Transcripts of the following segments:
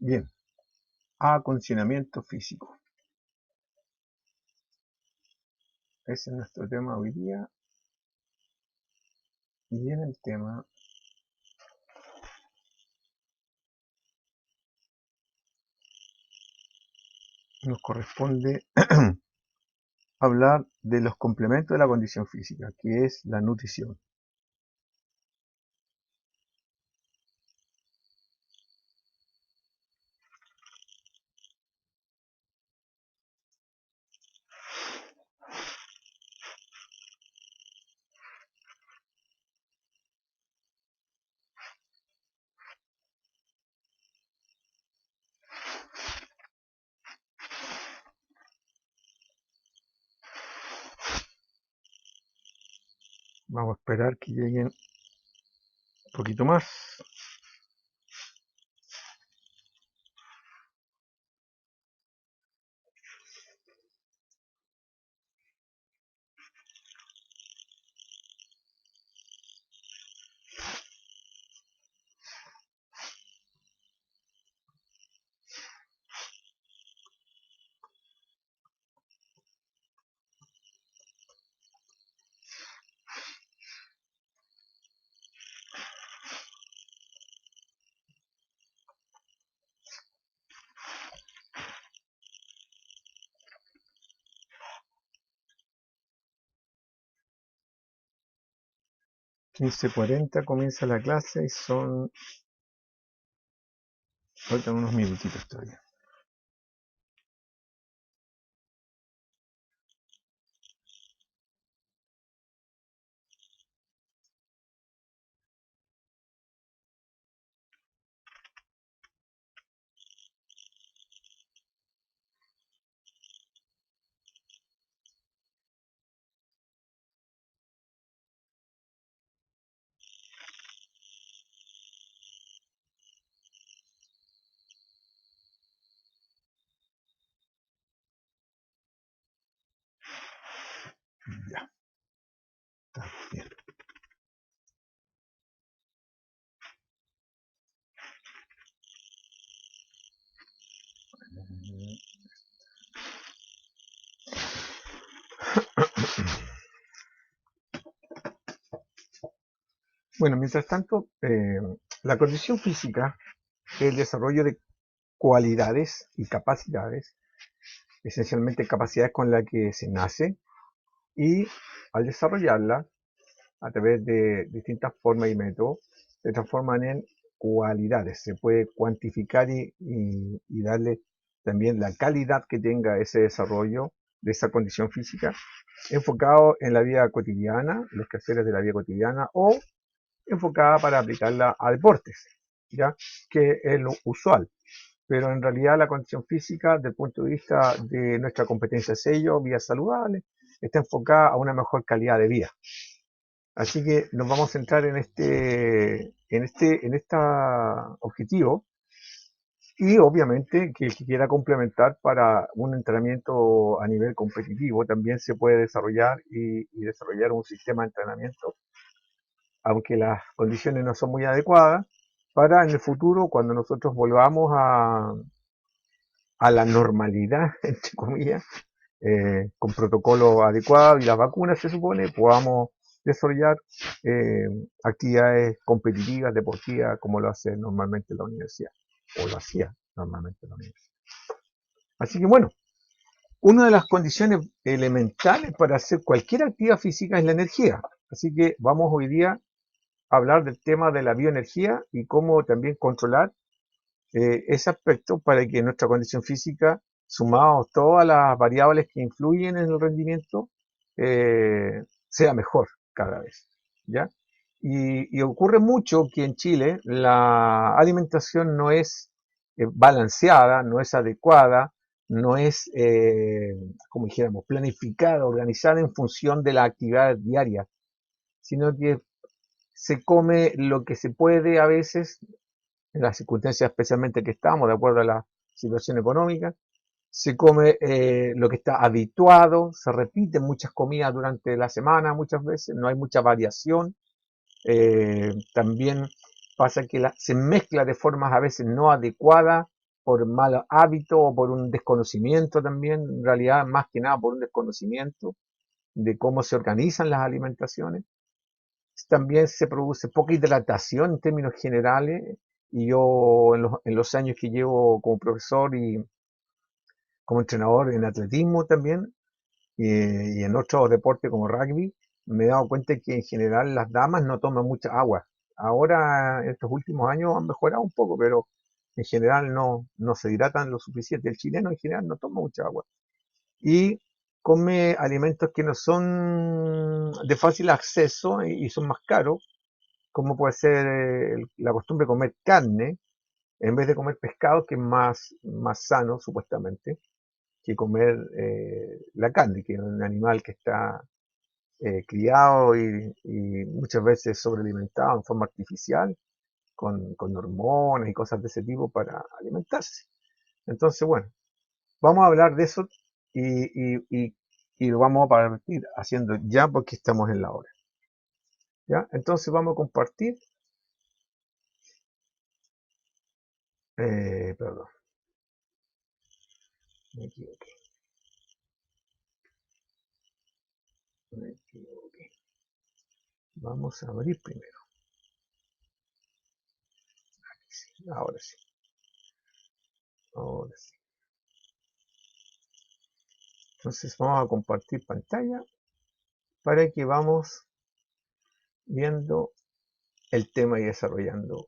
Bien, acondicionamiento físico. Ese es nuestro tema hoy día. Y en el tema nos corresponde hablar de los complementos de la condición física, que es la nutrición. Vamos a esperar que lleguen un poquito más. .15:40 comienza la clase y faltan unos minutitos todavía. Ya, está bien. Bueno, mientras tanto, la condición física es el desarrollo de cualidades y capacidades, esencialmente capacidades con las que se nace y al desarrollarla a través de distintas formas y métodos, se transforman en cualidades. Se puede cuantificar y darle también la calidad que tenga ese desarrollo de esa condición física, enfocado en la vida cotidiana, los quehaceres de la vida cotidiana, o enfocada para aplicarla a deportes, ¿ya? Que es lo usual. Pero en realidad la condición física, desde el punto de vista de nuestra competencia sello, vida saludable, está enfocada a una mejor calidad de vida. Así que nos vamos a centrar en este objetivo y obviamente que el que quiera complementar para un entrenamiento a nivel competitivo también se puede desarrollar y desarrollar un sistema de entrenamiento, aunque las condiciones no son muy adecuadas, para en el futuro, cuando nosotros volvamos a la normalidad, entre comillas, con protocolo adecuado y las vacunas se supone, podamos desarrollar actividades competitivas, deportivas, como lo hace normalmente la universidad, o lo hacía normalmente la universidad. Así que bueno, una de las condiciones elementales para hacer cualquier actividad física es la energía. Así que vamos hoy día a hablar del tema de la bioenergía y cómo también controlar ese aspecto para que nuestra condición física, sumados todas las variables que influyen en el rendimiento, sea mejor cada vez, ¿ya? Y ocurre mucho que en Chile la alimentación no es balanceada, no es adecuada, no es, como dijéramos, planificada, organizada en función de las actividades diarias, sino que se come lo que se puede a veces, en las circunstancias especialmente que estamos, de acuerdo a la situación económica, se come lo que está habituado, se repiten muchas comidas durante la semana muchas veces, no hay mucha variación, también pasa que se mezcla de formas a veces no adecuadas por mal hábito o por un desconocimiento también, en realidad más que nada por un desconocimiento de cómo se organizan las alimentaciones. También se produce poca hidratación en términos generales y yo en los años que llevo como profesor y como entrenador en atletismo también y en otros deportes como rugby, me he dado cuenta que en general las damas no toman mucha agua. Ahora, en estos últimos años han mejorado un poco, pero en general no se hidratan lo suficiente. El chileno en general no toma mucha agua. Y come alimentos que no son de fácil acceso y son más caros, como puede ser la costumbre de comer carne, en vez de comer pescado, que es más sano, supuestamente, que comer la carne, que es un animal que está criado y muchas veces sobrealimentado en forma artificial, con hormonas y cosas de ese tipo para alimentarse. Entonces, bueno, vamos a hablar de eso y lo vamos a partir haciendo ya porque estamos en la hora. ¿Ya? Entonces vamos a compartir. Perdón, me equivoqué, me equivoqué. Vamos a abrir primero. Sí, ahora sí, ahora sí. Entonces vamos a compartir pantalla para que vamos viendo el tema y desarrollando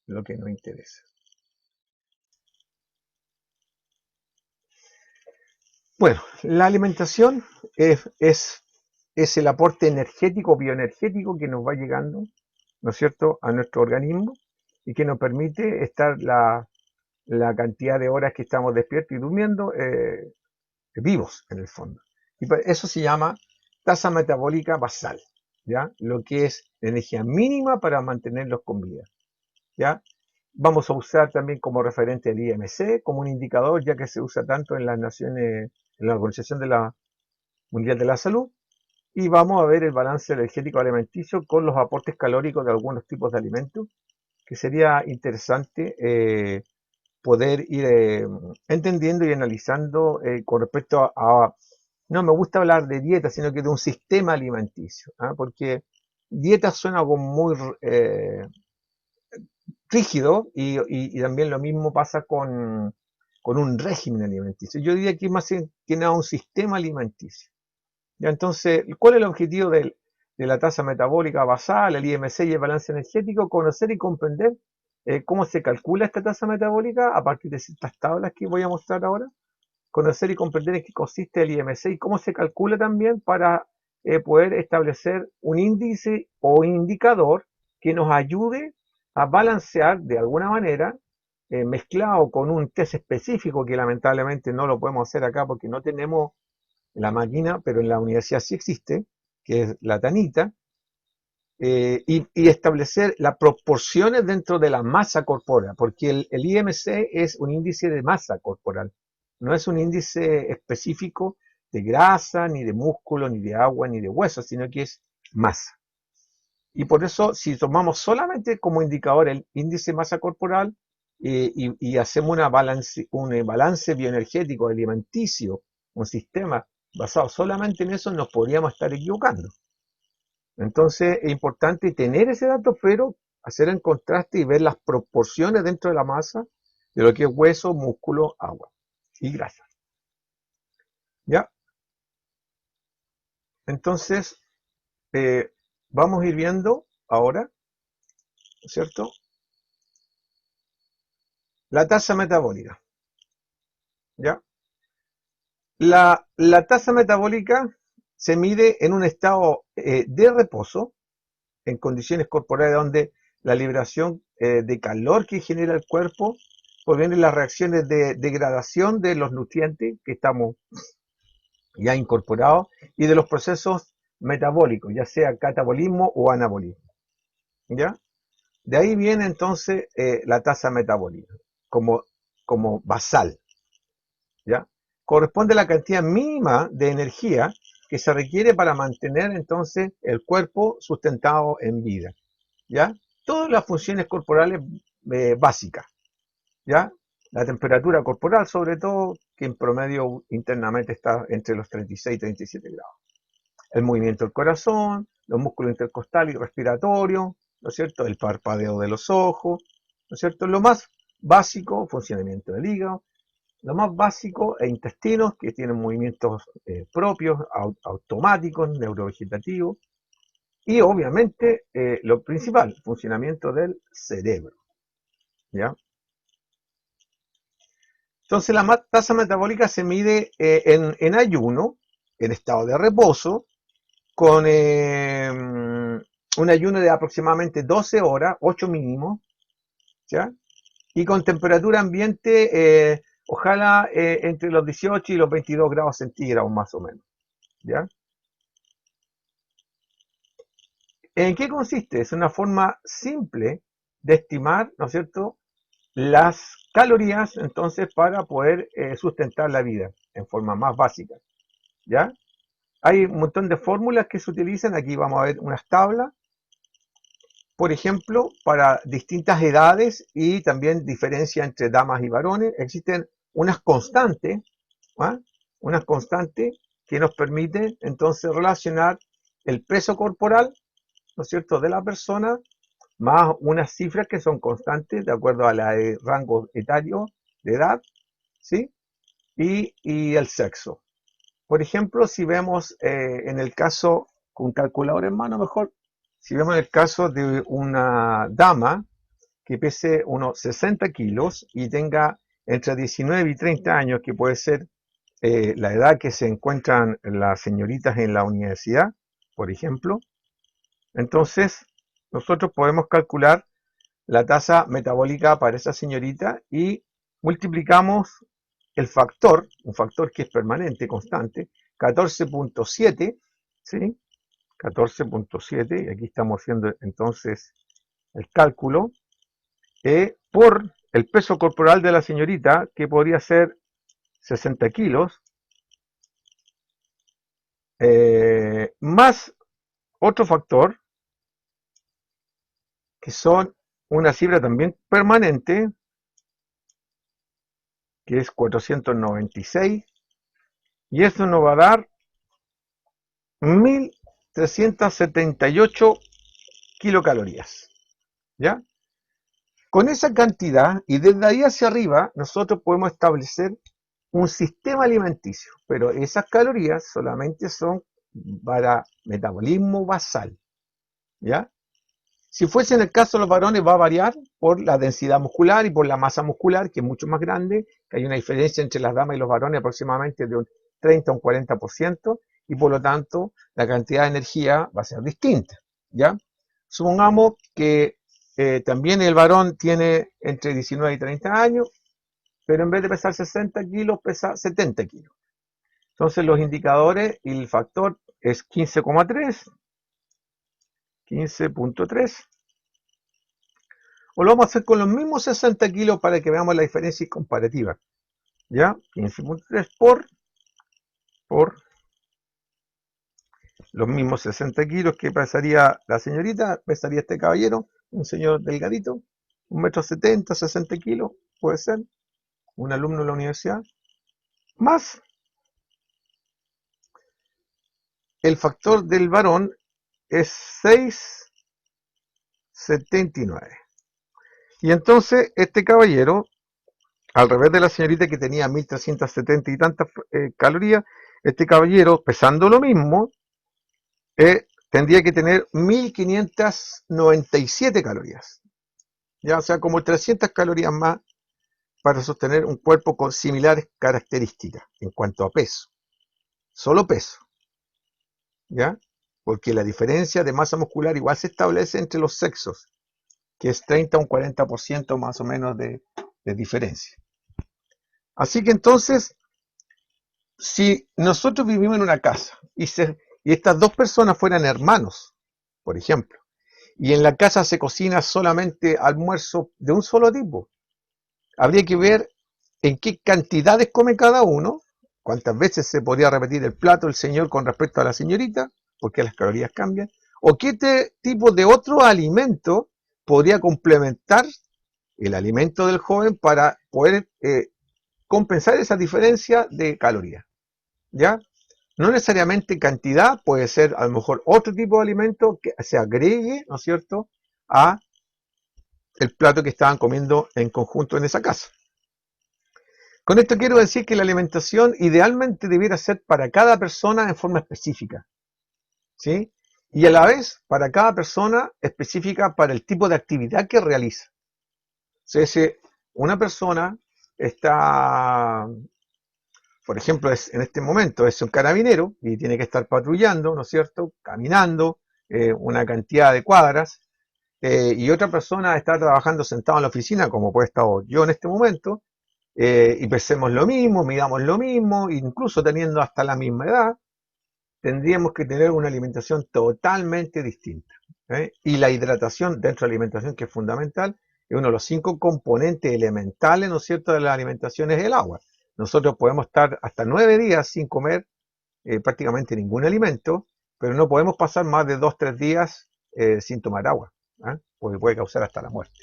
lo que nos interesa. Bueno, la alimentación es el aporte energético, bioenergético que nos va llegando, ¿no es cierto?, a nuestro organismo y que nos permite estar la cantidad de horas que estamos despiertos y durmiendo vivos en el fondo. Y eso se llama tasa metabólica basal, ¿ya? Lo que es energía mínima para mantenerlos con vida, ¿ya? Vamos a usar también como referente el IMC, como un indicador, ya que se usa tanto en las naciones, en la Organización Mundial de la Salud, y vamos a ver el balance energético alimenticio con los aportes calóricos de algunos tipos de alimentos, que sería interesante poder ir entendiendo y analizando con respecto no me gusta hablar de dieta, sino que de un sistema alimenticio, ¿ah? Porque dieta suena algo muy rígido y también lo mismo pasa con un régimen alimenticio. Yo diría que más que nada un sistema alimenticio. Ya, entonces, ¿cuál es el objetivo de la tasa metabólica basal, el IMC y el balance energético? Conocer y comprender cómo se calcula esta tasa metabólica a partir de ciertas tablas que voy a mostrar ahora. Conocer y comprender en qué consiste el IMC y cómo se calcula también para poder establecer un índice o indicador que nos ayude a balancear de alguna manera, mezclado con un test específico que lamentablemente no lo podemos hacer acá porque no tenemos la máquina, pero en la universidad sí existe, que es la tanita, y establecer las proporciones dentro de la masa corporal, porque el IMC es un índice de masa corporal, no es un índice específico de grasa, ni de músculo, ni de agua, ni de hueso, sino que es masa. Y por eso, si tomamos solamente como indicador el índice de masa corporal y hacemos un balance bioenergético alimenticio, un sistema basado solamente en eso, nos podríamos estar equivocando. Entonces es importante tener ese dato, pero hacer el contraste y ver las proporciones dentro de la masa de lo que es hueso, músculo, agua y grasa. ¿Ya? Entonces, vamos a ir viendo ahora, ¿cierto? La tasa metabólica. ¿Ya? La tasa metabólica se mide en un estado de reposo, en condiciones corporales donde la liberación de calor que genera el cuerpo proviene de las reacciones de degradación de los nutrientes que estamos ya incorporados y de los procesos metabólicos, ya sea catabolismo o anabolismo. ¿Ya? De ahí viene entonces la tasa metabólica como, como basal. ¿Ya? Corresponde a la cantidad mínima de energía que se requiere para mantener entonces el cuerpo sustentado en vida. ¿Ya? Todas las funciones corporales básicas, ¿ya? La temperatura corporal, sobre todo, que en promedio internamente está entre los 36 y 37 grados. El movimiento del corazón, los músculos intercostales y respiratorios, ¿no es cierto? El parpadeo de los ojos, ¿no es cierto? Lo más básico, funcionamiento del hígado, lo más básico, e intestinos que tienen movimientos propios, automáticos, neurovegetativos, y obviamente lo principal, funcionamiento del cerebro, ¿ya? Entonces la tasa metabólica se mide en ayuno, en estado de reposo, con un ayuno de aproximadamente 12 horas, 8 mínimo, ¿ya? Y con temperatura ambiente, ojalá entre los 18 y los 22 grados centígrados más o menos, ¿ya? ¿En qué consiste? Es una forma simple de estimar, ¿no es cierto?, las calorías, entonces, para poder sustentar la vida en forma más básica, ¿ya? Hay un montón de fórmulas que se utilizan, aquí vamos a ver unas tablas, por ejemplo, para distintas edades y también diferencia entre damas y varones, existen unas constantes, ¿ah? Unas constantes que nos permiten entonces relacionar el peso corporal, ¿no es cierto?, de la persona, más unas cifras que son constantes de acuerdo a la rango etario de edad, ¿sí? Y el sexo. Por ejemplo, si vemos en el caso, con calculador en mano mejor, si vemos el caso de una dama que pese unos 60 kilos y tenga entre 19 y 30 años, que puede ser la edad que se encuentran las señoritas en la universidad, por ejemplo, entonces nosotros podemos calcular la tasa metabólica para esa señorita y multiplicamos el factor, un factor que es permanente, constante, 14.7, ¿sí? 14.7, y aquí estamos haciendo entonces el cálculo, por el peso corporal de la señorita, que podría ser 60 kilos, más otro factor, que son una cifra también permanente, que es 496, y eso nos va a dar 1378 kilocalorías, ¿ya? Con esa cantidad y desde ahí hacia arriba nosotros podemos establecer un sistema alimenticio, pero esas calorías solamente son para metabolismo basal, ¿ya? Si fuese en el caso de los varones va a variar por la densidad muscular y por la masa muscular, que es mucho más grande, que hay una diferencia entre las damas y los varones aproximadamente de un 30 a un 40%, y por lo tanto la cantidad de energía va a ser distinta, ¿ya? Supongamos que también el varón tiene entre 19 y 30 años, pero en vez de pesar 60 kilos, pesa 70 kilos. Entonces los indicadores y el factor es 15.3, o lo vamos a hacer con los mismos 60 kilos para que veamos la diferencia comparativa. ¿Ya? 15.3 por los mismos 60 kilos que pesaría la señorita, pesaría este caballero, un señor delgadito, 1,70 m, 60 kilos, puede ser, un alumno de la universidad, más el factor del varón es 6,79. Y entonces este caballero, al revés de la señorita que tenía 1370 y tantas calorías, este caballero, pesando lo mismo, tendría que tener 1597 calorías. Ya, o sea, como 300 calorías más para sostener un cuerpo con similares características en cuanto a peso. Solo peso. ¿Ya? Porque la diferencia de masa muscular igual se establece entre los sexos, que es 30 a un 40% más o menos de diferencia. Así que entonces, si nosotros vivimos en una casa y estas dos personas fueran hermanos, por ejemplo, y en la casa se cocina solamente almuerzo de un solo tipo, habría que ver en qué cantidades come cada uno, cuántas veces se podría repetir el plato del señor con respecto a la señorita, porque las calorías cambian, o qué tipo de otro alimento podría complementar el alimento del joven para poder compensar esa diferencia de calorías, ¿ya? No necesariamente cantidad, puede ser a lo mejor otro tipo de alimento que se agregue, ¿no es cierto?, a el plato que estaban comiendo en conjunto en esa casa. Con esto quiero decir que la alimentación idealmente debiera ser para cada persona en forma específica, ¿sí? Y a la vez para cada persona específica para el tipo de actividad que realiza. O sea, si una persona está, por ejemplo, en este momento es un carabinero y tiene que estar patrullando, ¿no es cierto?, caminando una cantidad de cuadras, y otra persona está trabajando sentado en la oficina, como puede estar yo en este momento, y pensemos lo mismo, midamos lo mismo, incluso teniendo hasta la misma edad, tendríamos que tener una alimentación totalmente distinta. Y la hidratación dentro de la alimentación, que es fundamental, es uno de los 5 componentes elementales, ¿no es cierto?, de la alimentación es el agua. Nosotros podemos estar hasta 9 días sin comer prácticamente ningún alimento, pero no podemos pasar más de 2-3 días sin tomar agua, porque puede causar hasta la muerte.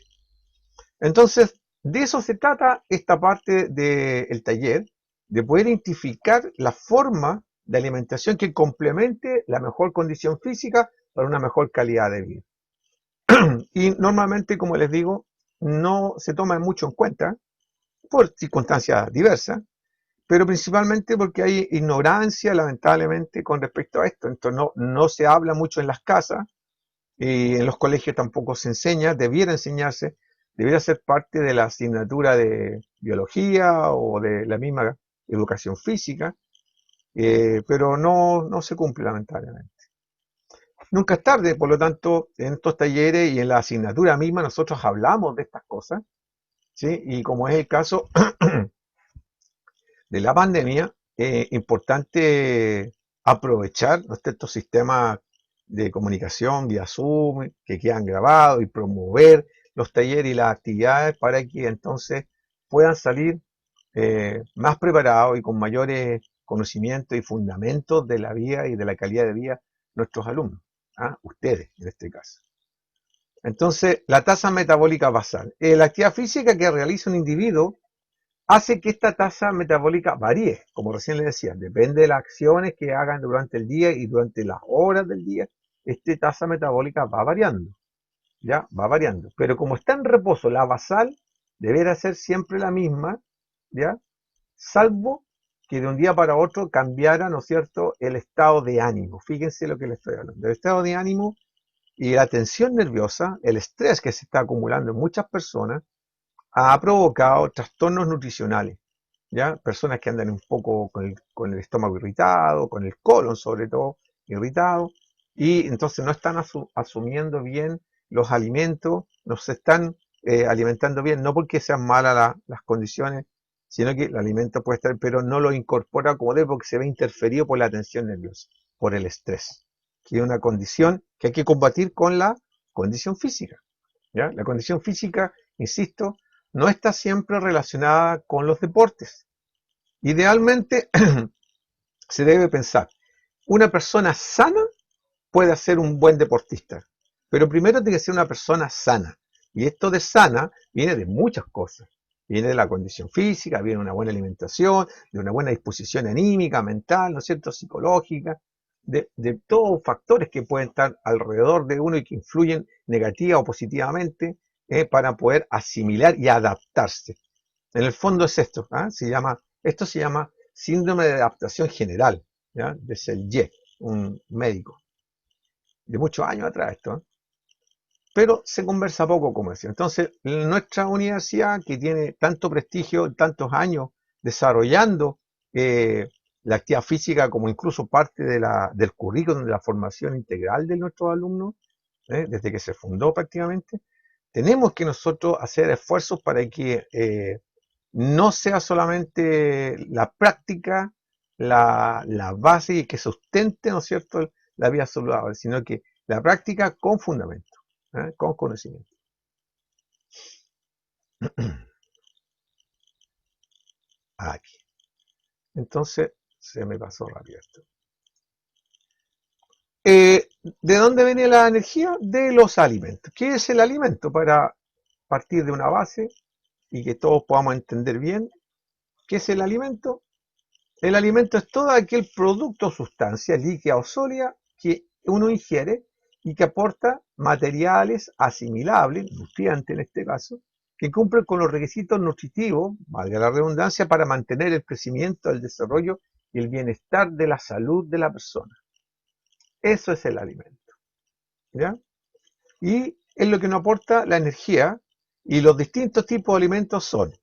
Entonces, de eso se trata esta parte del taller, de poder identificar la forma de alimentación que complemente la mejor condición física para una mejor calidad de vida. Y normalmente, como les digo, no se toma mucho en cuenta por circunstancias diversas, pero principalmente porque hay ignorancia, lamentablemente, con respecto a esto. Entonces, no se habla mucho en las casas, y en los colegios tampoco se enseña, debiera enseñarse, debiera ser parte de la asignatura de biología o de la misma educación física, pero no se cumple lamentablemente. Nunca es tarde, por lo tanto, en estos talleres y en la asignatura misma nosotros hablamos de estas cosas, ¿sí? Y como es el caso de la pandemia, es importante aprovechar, ¿no?, estos sistemas de comunicación vía Zoom que quedan grabados y promover los talleres y las actividades para que entonces puedan salir más preparados y con mayores conocimientos y fundamentos de la vida y de la calidad de vida nuestros alumnos, ustedes en este caso. Entonces, la tasa metabólica basal. La actividad física que realiza un individuo hace que esta tasa metabólica varíe, como recién les decía, depende de las acciones que hagan durante el día y durante las horas del día, esta tasa metabólica va variando, ¿ya? Va variando. Pero como está en reposo, la basal deberá ser siempre la misma, ¿ya? Salvo que de un día para otro cambiara, ¿no es cierto?, el estado de ánimo. Fíjense lo que les estoy hablando. El estado de ánimo y la tensión nerviosa, el estrés que se está acumulando en muchas personas, ha provocado trastornos nutricionales, ¿ya? Personas que andan un poco con el estómago irritado, con el colon sobre todo irritado, y entonces no están asumiendo bien los alimentos, no se están alimentando bien, no porque sean malas las condiciones, sino que el alimento puede estar, pero no lo incorpora como debe porque se ve interferido por la tensión nerviosa, por el estrés, que es una condición que hay que combatir con la condición física, ¿ya? La condición física, insisto, no está siempre relacionada con los deportes. Idealmente se debe pensar, una persona sana puede ser un buen deportista, pero primero tiene que ser una persona sana. Y esto de sana viene de muchas cosas. Viene de la condición física, viene de una buena alimentación, de una buena disposición anímica, mental, ¿no es cierto?, psicológica, de todos factores que pueden estar alrededor de uno y que influyen negativa o positivamente para poder asimilar y adaptarse. En el fondo es esto, esto se llama síndrome de adaptación general, ¿ya?, de Selye, un médico de muchos años atrás esto, pero se conversa poco, como decía. Entonces, nuestra universidad, que tiene tanto prestigio, tantos años desarrollando la actividad física como incluso parte del currículum de la formación integral de nuestros alumnos, desde que se fundó prácticamente, tenemos que nosotros hacer esfuerzos para que no sea solamente la práctica la base que sustente, ¿no es cierto?, la vida saludable, sino que la práctica con fundamento, con conocimiento. Aquí. Entonces, se me pasó rápido esto. ¿De dónde viene la energía? De los alimentos. ¿Qué es el alimento? Para partir de una base, y que todos podamos entender bien qué es el alimento. El alimento es todo aquel producto o sustancia líquida o sólida que uno ingiere y que aporta materiales asimilables, nutrientes en este caso, que cumplen con los requisitos nutritivos, valga la redundancia, para mantener el crecimiento, el desarrollo y el bienestar de la salud de la persona. Eso es el alimento, ¿ya? Y es lo que nos aporta la energía, y los distintos tipos de alimentos son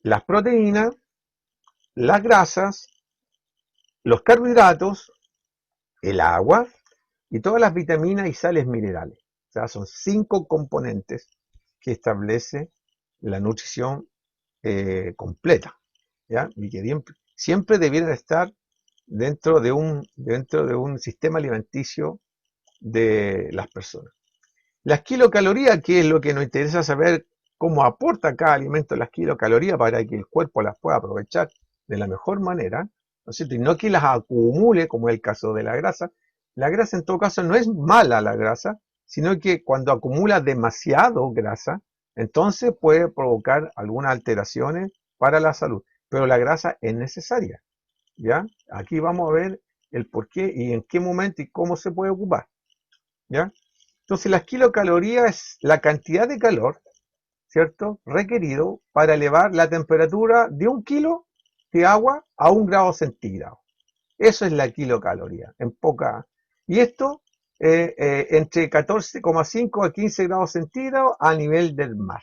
las proteínas, las grasas, los carbohidratos, el agua y todas las vitaminas y sales minerales. O sea, son 5 componentes que establece la nutrición completa, ¿ya? Y que siempre debieran estar dentro de un sistema alimenticio de las personas. Las kilocalorías, que es lo que nos interesa saber, cómo aporta cada alimento las kilocalorías para que el cuerpo las pueda aprovechar de la mejor manera, ¿no es cierto? Y no que las acumule, como es el caso de la grasa. La grasa en todo caso no es mala la grasa, sino que cuando acumula demasiado grasa, entonces puede provocar algunas alteraciones para la salud. Pero la grasa es necesaria, ¿ya? Aquí vamos a ver el por qué y en qué momento y cómo se puede ocupar, ¿ya? Entonces, las kilocalorías es la cantidad de calor, ¿cierto?, requerido para elevar la temperatura de 1 kilo de agua a 1 grado centígrado. Eso es la kilocaloría, en poca. Y esto entre 14,5 a 15 grados centígrados a nivel del mar.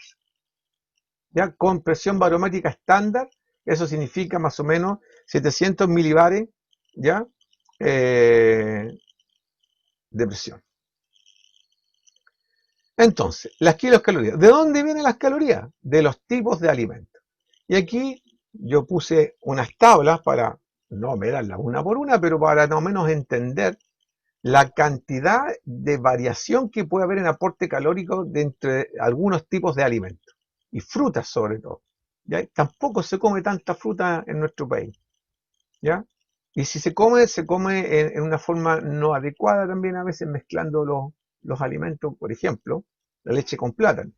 ¿Ya? Con presión barométrica estándar, eso significa más o menos 700 milibares, ¿ya? De presión. Entonces, las kilocalorías. ¿De dónde vienen las calorías? De los tipos de alimentos. Y aquí yo puse unas tablas para, no mirarlas una por una, pero para no menos entender la cantidad de variación que puede haber en aporte calórico de entre algunos tipos de alimentos. Y frutas sobre todo. ¿Ya? Tampoco se come tanta fruta en nuestro país. ¿Ya? Y si se come en una forma no adecuada también, a veces mezclando los alimentos, por ejemplo, la leche con plátano,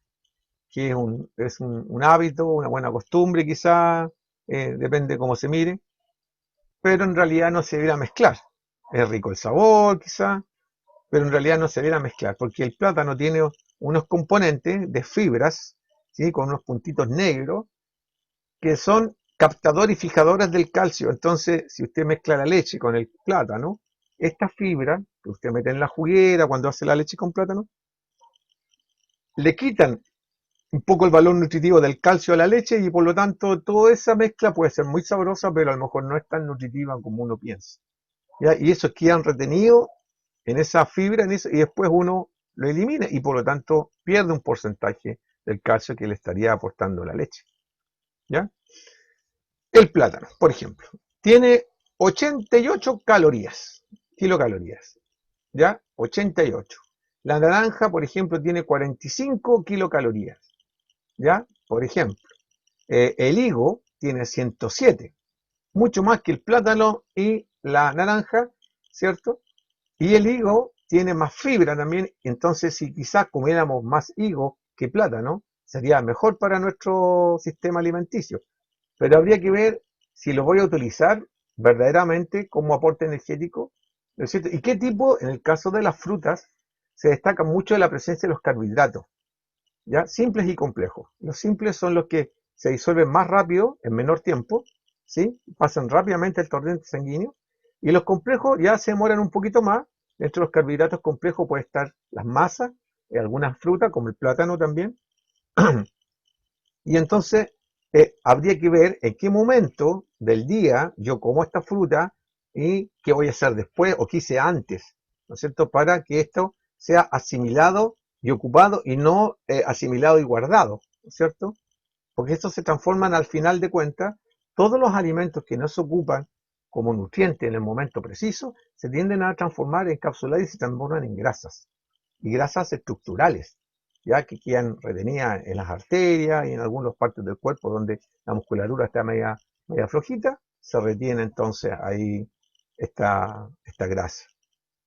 que es un hábito, una buena costumbre quizá, depende cómo se mire, pero en realidad no se debería mezclar. Es rico el sabor quizá, pero en realidad no se debería mezclar, porque el plátano tiene unos componentes de fibras, ¿sí?, con unos puntitos negros, que son captadores y fijadores del calcio. Entonces, si usted mezcla la leche con el plátano, esta fibra que usted mete en la juguera cuando hace la leche con plátano, le quitan un poco el valor nutritivo del calcio a la leche, y por lo tanto toda esa mezcla puede ser muy sabrosa, pero a lo mejor no es tan nutritiva como uno piensa, ¿ya? Y eso quedan retenidos en esa fibra, y después uno lo elimina y por lo tanto pierde un porcentaje del calcio que le estaría aportando la leche, ¿ya? El plátano, por ejemplo, tiene 88 calorías, kilocalorías, ¿ya? 88. La naranja, por ejemplo, tiene 45 kilocalorías, ¿ya? Por ejemplo, el higo tiene 107, mucho más que el plátano y la naranja, ¿cierto? Y el higo tiene más fibra también, entonces si quizás comiéramos más higo que plátano, sería mejor para nuestro sistema alimenticio. Pero habría que ver si lo voy a utilizar verdaderamente como aporte energético, ¿no es cierto? Y qué tipo, en el caso de las frutas, se destaca mucho la presencia de los carbohidratos, ¿ya? Simples y complejos. Los simples son los que se disuelven más rápido, en menor tiempo, ¿sí? Pasan rápidamente el torrente sanguíneo, y los complejos ya se demoran un poquito más. Entre los carbohidratos complejos puede estar las masas, algunas frutas, como el plátano también, y entonces habría que ver en qué momento del día yo como esta fruta y qué voy a hacer después o qué hice antes, ¿no es cierto? Para que esto sea asimilado y ocupado y no asimilado y guardado, ¿no es cierto? Porque estos se transforman al final de cuentas, todos los alimentos que no se ocupan como nutrientes en el momento preciso, se tienden a transformar en cápsulas y se transforman en grasas, y grasas estructurales, ya que quedan retenidas en las arterias y en algunas partes del cuerpo donde la musculatura está media flojita, se retiene entonces ahí esta grasa,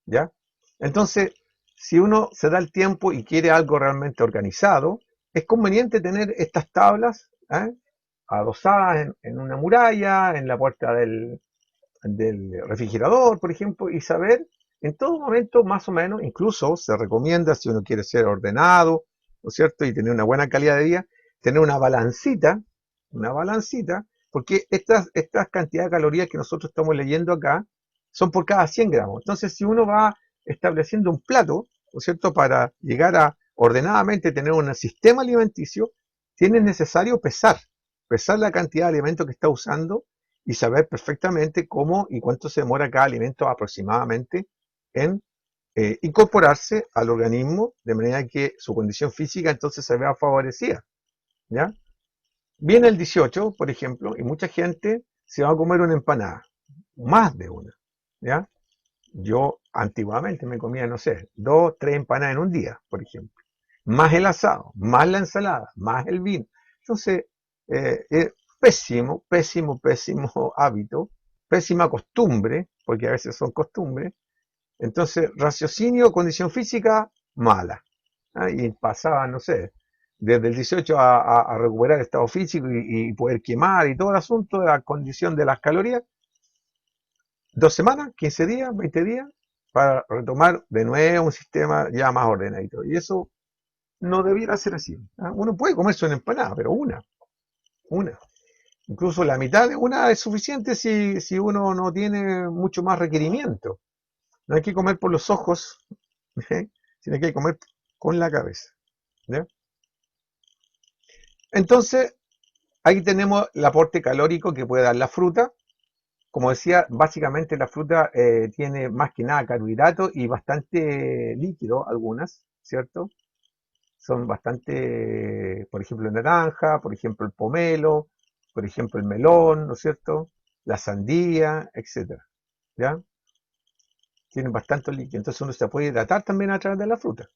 ¿ya? Entonces, si uno se da el tiempo y quiere algo realmente organizado, es conveniente tener estas tablas adosadas en una muralla, en la puerta del refrigerador, por ejemplo, y saber en todo momento más o menos, incluso se recomienda si uno quiere ser ordenado, ¿no es cierto? Y tener una buena calidad de vida, tener una balancita, porque estas cantidades de calorías que nosotros estamos leyendo acá son por cada 100 gramos. Entonces, si uno va estableciendo un plato, ¿no es cierto?, para llegar a ordenadamente tener un sistema alimenticio, tiene necesario pesar la cantidad de alimentos que está usando y saber perfectamente cómo y cuánto se demora cada alimento aproximadamente en incorporarse al organismo, de manera que su condición física entonces se vea favorecida, ¿ya? Viene el 18, por ejemplo, y mucha gente se va a comer una empanada, más de una, ¿ya? Yo antiguamente me comía, no sé, 2, 3 empanadas en un día, por ejemplo. Más el asado, más la ensalada, más el vino. Entonces, pésimo, pésimo, pésimo hábito, pésima costumbre, porque a veces son costumbres. Entonces, raciocinio, condición física, mala. Y pasaba, no sé, desde el 18 a recuperar el estado físico y poder quemar y todo el asunto de la condición de las calorías, 2 semanas, 15 días, 20 días, para retomar de nuevo un sistema ya más ordenadito. Y eso no debiera ser así. Uno puede comerse una empanada, pero una. Incluso la mitad de una es suficiente si uno no tiene mucho más requerimiento. No hay que comer por los ojos, sino que hay que comer con la cabeza. ¿Ya? Entonces, ahí tenemos el aporte calórico que puede dar la fruta. Como decía, básicamente la fruta tiene más que nada carbohidratos y bastante líquido, algunas, ¿cierto? Son bastante, por ejemplo, el naranja, por ejemplo, el pomelo, por ejemplo, el melón, ¿no es cierto? La sandía, etcétera, ¿ya? Tienen bastante líquido, entonces uno se puede hidratar también a través de la fruta.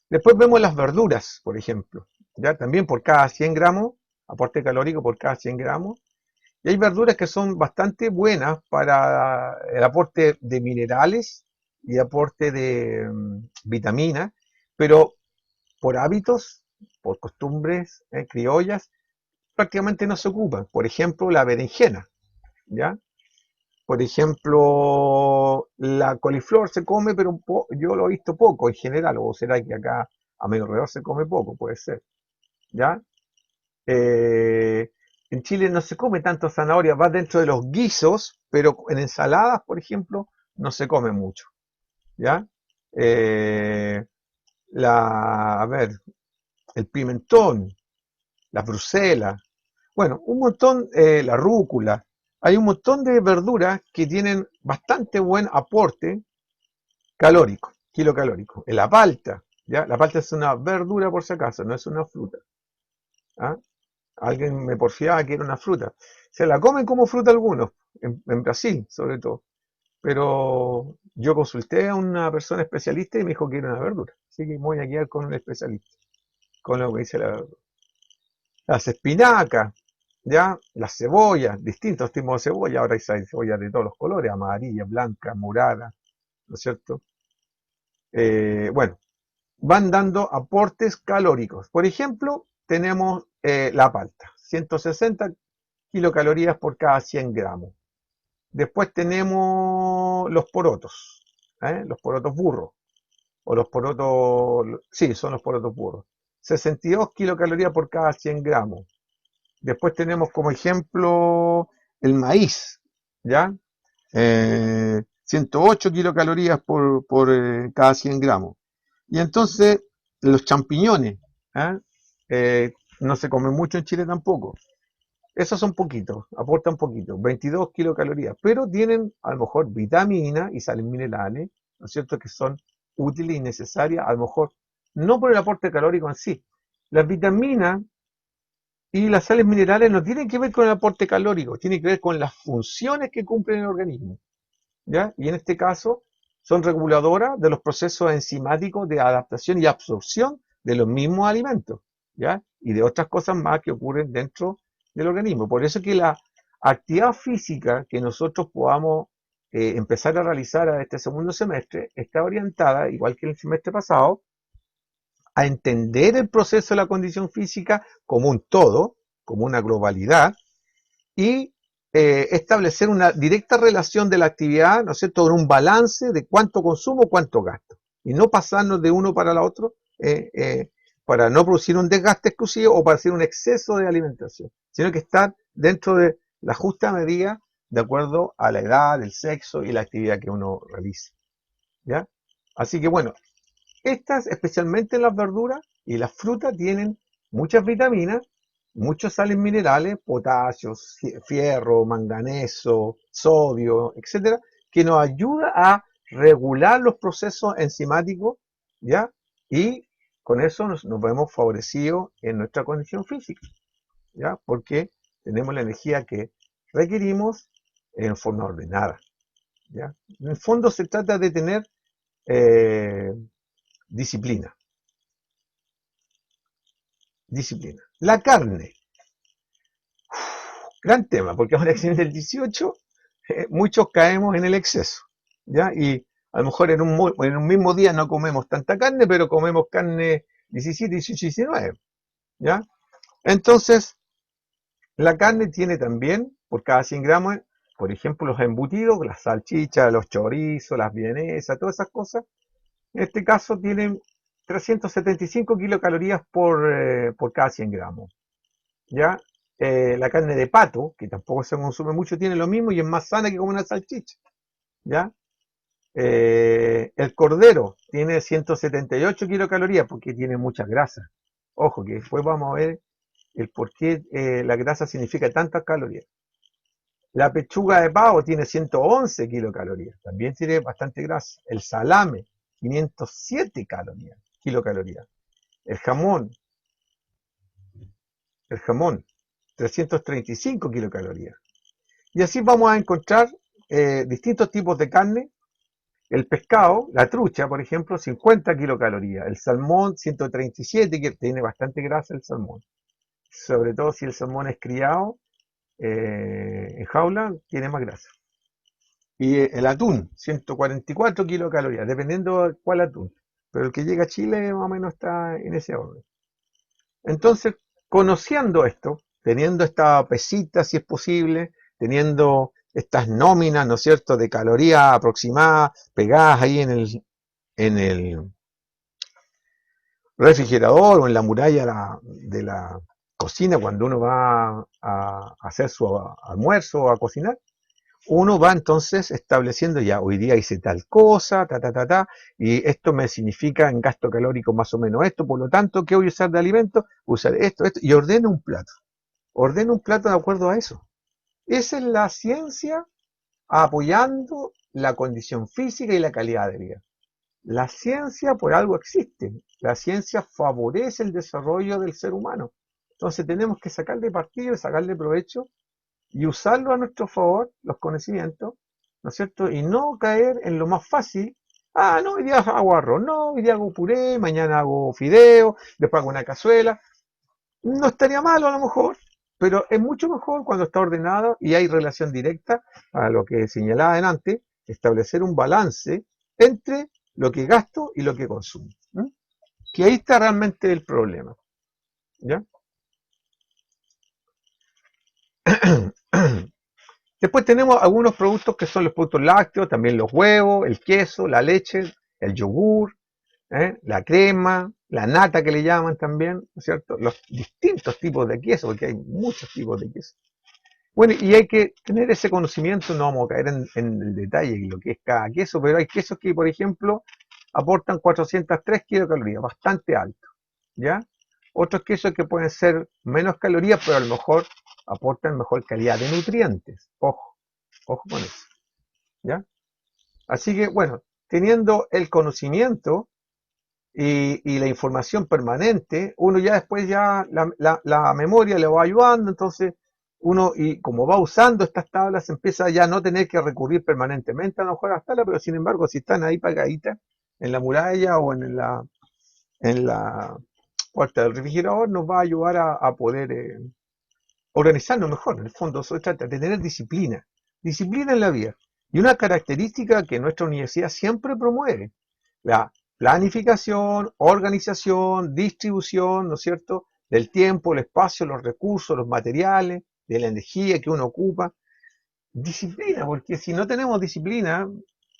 Después vemos las verduras, por ejemplo, ¿ya? También por cada 100 gramos, aporte calórico por cada 100 gramos. Y hay verduras que son bastante buenas para el aporte de minerales y aporte de vitaminas, pero por hábitos, por costumbres criollas, prácticamente no se ocupan. Por ejemplo, la berenjena, ¿ya? Por ejemplo, la coliflor se come, pero yo lo he visto poco en general, o será que acá a mi alrededor se come poco, puede ser, ¿ya? Eh, en Chile no se come tanto zanahoria, va dentro de los guisos, pero en ensaladas, por ejemplo, no se come mucho, ¿ya? Eh, a ver, el pimentón, la brusela, bueno, un montón, la rúcula, hay un montón de verduras que tienen bastante buen aporte calórico, kilocalórico. La palta, ¿ya? La palta es una verdura por si acaso, no es una fruta. ¿Ah? Alguien me porfiaba que era una fruta. Se la comen como fruta algunos, en Brasil sobre todo. Pero yo consulté a una persona especialista y me dijo que era una verdura. Así que me voy a quedar con un especialista, con lo que dice la verdura. Las espinacas, ya, las cebollas, distintos tipos de cebolla. Ahora hay cebollas de todos los colores, amarilla, blanca, morada, ¿no es cierto? Bueno, van dando aportes calóricos. Por ejemplo, tenemos la palta, 160 kilocalorías por cada 100 gramos. Después tenemos los porotos burros, o los porotos, sí, son los porotos burros. 62 kilocalorías por cada 100 gramos. Después tenemos como ejemplo el maíz, ¿ya? 108 kilocalorías por cada 100 gramos. Y entonces los champiñones, ¿eh? No se comen mucho en Chile tampoco. Esos son poquitos, aportan poquito, 22 kilocalorías, pero tienen a lo mejor vitaminas y sales minerales, ¿no es cierto?, que son útiles y necesarias, a lo mejor no por el aporte calórico en sí. Las vitaminas y las sales minerales no tienen que ver con el aporte calórico, tienen que ver con las funciones que cumplen en el organismo, ¿ya? Y en este caso son reguladoras de los procesos enzimáticos de adaptación y absorción de los mismos alimentos, ¿ya? Y de otras cosas más que ocurren dentro del organismo. Por eso que la actividad física que nosotros podamos empezar a realizar a este segundo semestre está orientada, igual que el semestre pasado, a entender el proceso de la condición física como un todo, como una globalidad, y establecer una directa relación de la actividad, ¿no es cierto?, en un balance de cuánto consumo, cuánto gasto, y no pasarnos de uno para el otro para no producir un desgaste exclusivo o para hacer un exceso de alimentación, sino que estar dentro de la justa medida de acuerdo a la edad, el sexo y la actividad que uno realice, ¿ya? Así que bueno, estas, especialmente las verduras y las frutas, tienen muchas vitaminas, muchos sales minerales, potasio, fierro, manganeso, sodio, etcétera, que nos ayuda a regular los procesos enzimáticos, ¿ya? Y con eso nos vemos favorecidos en nuestra condición física, ¿ya? Porque tenemos la energía que requerimos en forma ordenada, ¿ya? En el fondo se trata de tener eh, disciplina. Disciplina. La carne, gran tema, porque ahora que viene el 18, muchos caemos en el exceso, ¿ya? Y a lo mejor en un mismo día no comemos tanta carne, pero comemos carne 17, 18, 19, ¿ya? Entonces, la carne tiene también, por cada 100 gramos, por ejemplo, los embutidos, las salchichas, los chorizos, las vienesas, todas esas cosas. En este caso tienen 375 kilocalorías por cada 100 gramos. ¿Ya? La carne de pato, que tampoco se consume mucho, tiene lo mismo y es más sana que como una salchicha. ¿Ya? El cordero tiene 178 kilocalorías porque tiene mucha grasa. Ojo, que después vamos a ver el por qué la grasa significa tantas calorías. La pechuga de pavo tiene 111 kilocalorías, también tiene bastante grasa. El salame, 507 kilocalorías. El jamón, el jamón, 335 kilocalorías. Y así vamos a encontrar distintos tipos de carne. El pescado, la trucha, por ejemplo, 50 kilocalorías. El salmón, 137, que tiene bastante grasa el salmón. Sobre todo si el salmón es criado en jaula, tiene más grasa. Y el atún, 144 kilocalorías, dependiendo de cuál atún. Pero el que llega a Chile más o menos está en ese orden. Entonces, conociendo esto, teniendo esta pesita, si es posible, teniendo estas nóminas, ¿no es cierto?, de calorías aproximadas, pegadas ahí en el refrigerador o en la muralla de la cocina cuando uno va a hacer su almuerzo o a cocinar, uno va entonces estableciendo ya, hoy día hice tal cosa, y esto me significa en gasto calórico más o menos esto, por lo tanto, ¿qué voy a usar de alimento? Usar esto, y ordeno un plato. Ordeno un plato de acuerdo a eso. Esa es la ciencia apoyando la condición física y la calidad de vida. La ciencia por algo existe. La ciencia favorece el desarrollo del ser humano. Entonces tenemos que sacarle partido, sacarle provecho y usarlo a nuestro favor, los conocimientos, ¿no es cierto? Y no caer en lo más fácil. Ah, no, hoy día hago arroz, no, hoy día hago puré, mañana hago fideo, después hago una cazuela. No estaría malo a lo mejor, pero es mucho mejor cuando está ordenado y hay relación directa a lo que señalaba adelante, establecer un balance entre lo que gasto y lo que consumo. ¿Mm? Que ahí está realmente el problema. ¿Ya? Después tenemos algunos productos que son los productos lácteos, también los huevos, el queso, la leche, el yogur, la crema, la nata que le llaman también, ¿no es cierto? Los distintos tipos de queso, porque hay muchos tipos de queso. Bueno, y hay que tener ese conocimiento, no vamos a caer en el detalle de lo que es cada queso, pero hay quesos que, por ejemplo, aportan 403 kilocalorías, bastante alto, ¿ya? Otros quesos que pueden ser menos calorías, pero a lo mejor aportan mejor calidad de nutrientes. Ojo, ojo con eso, ¿ya? Así que, bueno, teniendo el conocimiento y la información permanente, uno ya después ya la memoria le va ayudando, entonces uno, y como va usando estas tablas, empieza ya a no tener que recurrir permanentemente a lo mejor a las tablas, pero sin embargo, si están ahí pegaditas en la muralla o en la puerta del refrigerador, nos va a ayudar a poder organizarnos mejor. En el fondo, se trata de tener disciplina, disciplina en la vida. Y una característica que nuestra universidad siempre promueve, la planificación, organización, distribución, ¿no es cierto?, del tiempo, el espacio, los recursos, los materiales, de la energía que uno ocupa. Disciplina, porque si no tenemos disciplina,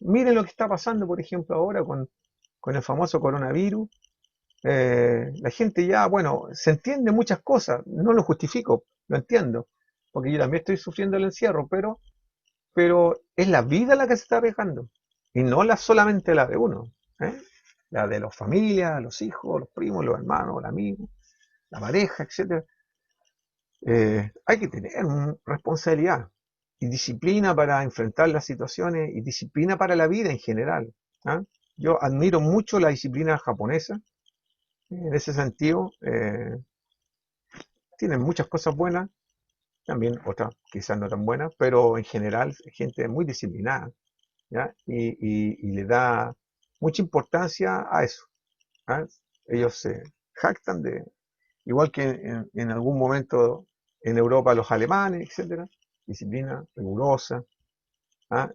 miren lo que está pasando, por ejemplo, ahora con el famoso coronavirus. La gente ya, bueno, se entiende muchas cosas, no lo justifico, lo entiendo, porque yo también estoy sufriendo el encierro, pero es la vida la que se está arriesgando, y no solamente la de uno, ¿eh? La de las familias, los hijos, los primos, los hermanos, los amigos, la pareja, etcétera. Hay que tener responsabilidad y disciplina para enfrentar las situaciones y disciplina para la vida en general. ¿Ah? Yo admiro mucho la disciplina japonesa. En ese sentido, tienen muchas cosas buenas, también otras quizás no tan buenas, pero en general gente muy disciplinada, ¿ya? Y le da mucha importancia a eso. ¿Ah? Ellos se jactan de, igual que en algún momento en Europa los alemanes, etcétera, disciplina rigurosa. ¿Ah?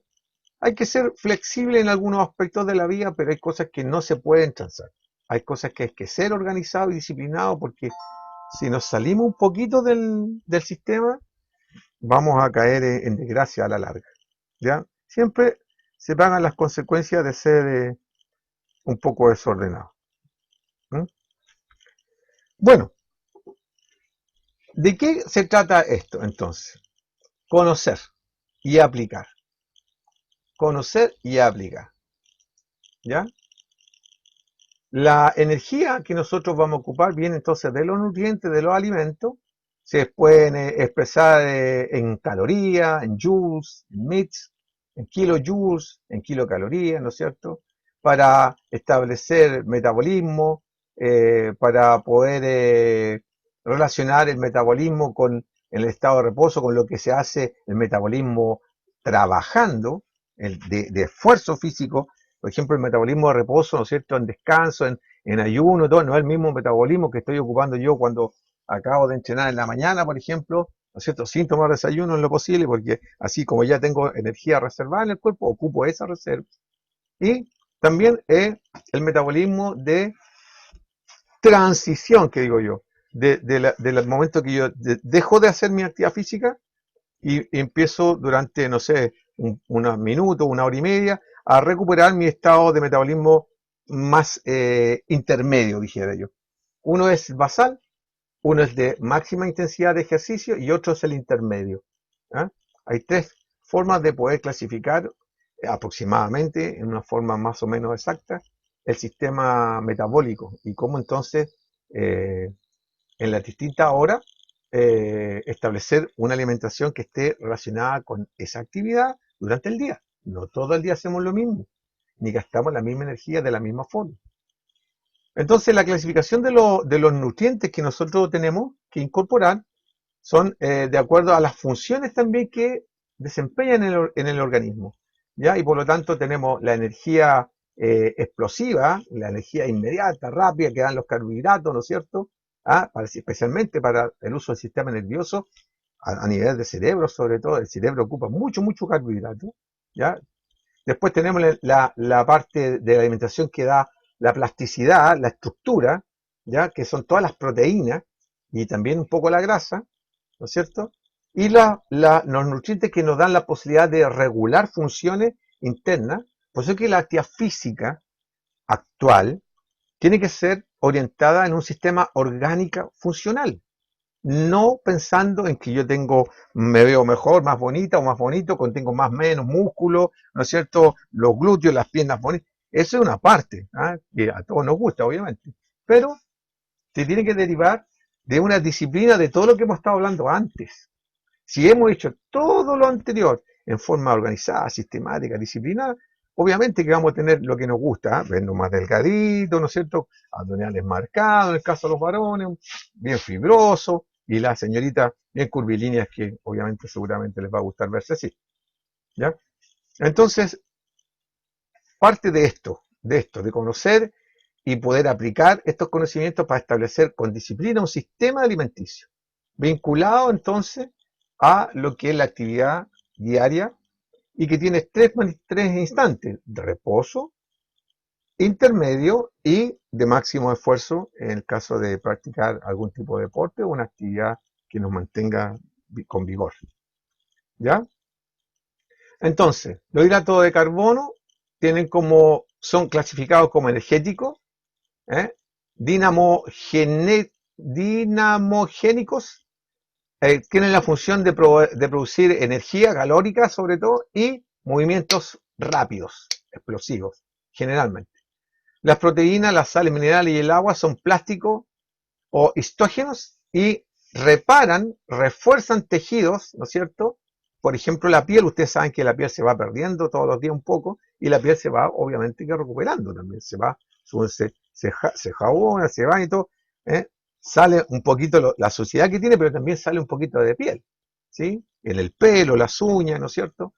Hay que ser flexible en algunos aspectos de la vida, pero hay cosas que no se pueden transar. Hay cosas que hay que ser organizado y disciplinado, porque si nos salimos un poquito del sistema, vamos a caer en desgracia a la larga. ¿Ya? Siempre se pagan las consecuencias de ser un poco desordenado. ¿Mm? Bueno, ¿de qué se trata esto entonces? Conocer y aplicar. Conocer y aplicar. ¿Ya? La energía que nosotros vamos a ocupar viene entonces de los nutrientes, de los alimentos. Se pueden expresar en calorías, en joules, en mits, en kilojoules, en kilocalorías, ¿no es cierto? Para establecer metabolismo, para poder relacionar el metabolismo con el estado de reposo, con lo que se hace el metabolismo trabajando, de esfuerzo físico. Por ejemplo, el metabolismo de reposo, ¿no es cierto?, en descanso, en ayuno, todo, no es el mismo metabolismo que estoy ocupando yo cuando acabo de entrenar en la mañana, por ejemplo, ¿no es cierto?, sin tomar desayuno en lo posible, porque así como ya tengo energía reservada en el cuerpo, ocupo esa reserva. Y también el metabolismo de transición, que digo yo, del momento que yo dejo de hacer mi actividad física y empiezo durante, no sé, unos minutos, una hora y media, a recuperar mi estado de metabolismo más intermedio, dijera yo. Uno es basal, uno es de máxima intensidad de ejercicio y otro es el intermedio. ¿Ah? Hay tres formas de poder clasificar aproximadamente, en una forma más o menos exacta, el sistema metabólico y cómo entonces en las distintas horas establecer una alimentación que esté relacionada con esa actividad durante el día. No todo el día hacemos lo mismo, ni gastamos la misma energía de la misma forma. Entonces, la clasificación de los nutrientes que nosotros tenemos que incorporar son de acuerdo a las funciones también que desempeñan en el organismo. ¿Ya? Y por lo tanto tenemos la energía explosiva, la energía inmediata, rápida que dan los carbohidratos, ¿no es cierto? ¿Ah? Especialmente para el uso del sistema nervioso, a nivel de cerebro sobre todo, el cerebro ocupa mucho, mucho carbohidrato. ¿Ya? Después tenemos la parte de la alimentación que da la plasticidad, la estructura, ¿ya? Que son todas las proteínas y también un poco la grasa, ¿no es cierto? Y los nutrientes que nos dan la posibilidad de regular funciones internas. Por eso es que la actividad física actual tiene que ser orientada en un sistema orgánica funcional, no pensando en que yo me veo mejor, más bonita o más bonito, tengo más menos músculo, ¿no es cierto? Los glúteos, las piernas bonitas. Eso es una parte, ¿ah? Que a todos nos gusta, obviamente. Pero se tiene que derivar de una disciplina de todo lo que hemos estado hablando antes. Si hemos hecho todo lo anterior en forma organizada, sistemática, disciplinada, obviamente que vamos a tener lo que nos gusta, ¿eh? Vernos más delgaditos, ¿no es cierto? Abdominales marcados, en el caso de los varones, bien fibrosos, y las señoritas bien curvilíneas, que obviamente seguramente les va a gustar verse así. ¿Ya? Entonces, parte de conocer y poder aplicar estos conocimientos para establecer con disciplina un sistema alimenticio, vinculado entonces a lo que es la actividad diaria y que tiene tres instantes: reposo, intermedio y de máximo esfuerzo en el caso de practicar algún tipo de deporte o una actividad que nos mantenga con vigor. ¿Ya? Entonces, los hidratos de carbono son clasificados como energéticos, ¿eh? Dinamogénicos, tienen la función de producir energía calórica sobre todo y movimientos rápidos, explosivos, generalmente. Las proteínas, las sales minerales y el agua son plásticos o histógenos y refuerzan tejidos, ¿no es cierto? Por ejemplo, la piel, ustedes saben que la piel se va perdiendo todos los días un poco y la piel se va obviamente que recuperando también, se jabona, se va y todo, ¿eh? Sale un poquito la suciedad que tiene, pero también sale un poquito de piel, ¿sí? En el pelo, las uñas, ¿no es cierto?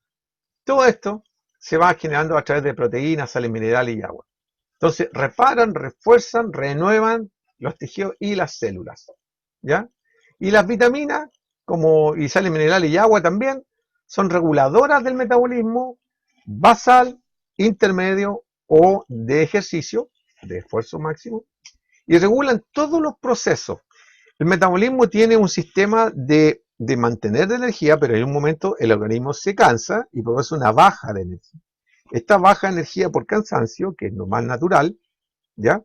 Todo esto se va generando a través de proteínas, sales minerales y agua. Entonces, reparan, refuerzan, renuevan los tejidos y las células, ¿ya? Y las vitaminas, como y sales minerales y agua también, son reguladoras del metabolismo basal, intermedio o de ejercicio, de esfuerzo máximo, y regulan todos los procesos. El metabolismo tiene un sistema de mantener energía, pero en un momento el organismo se cansa y produce una baja de energía. Esta baja energía por cansancio, que es lo más natural, ¿ya?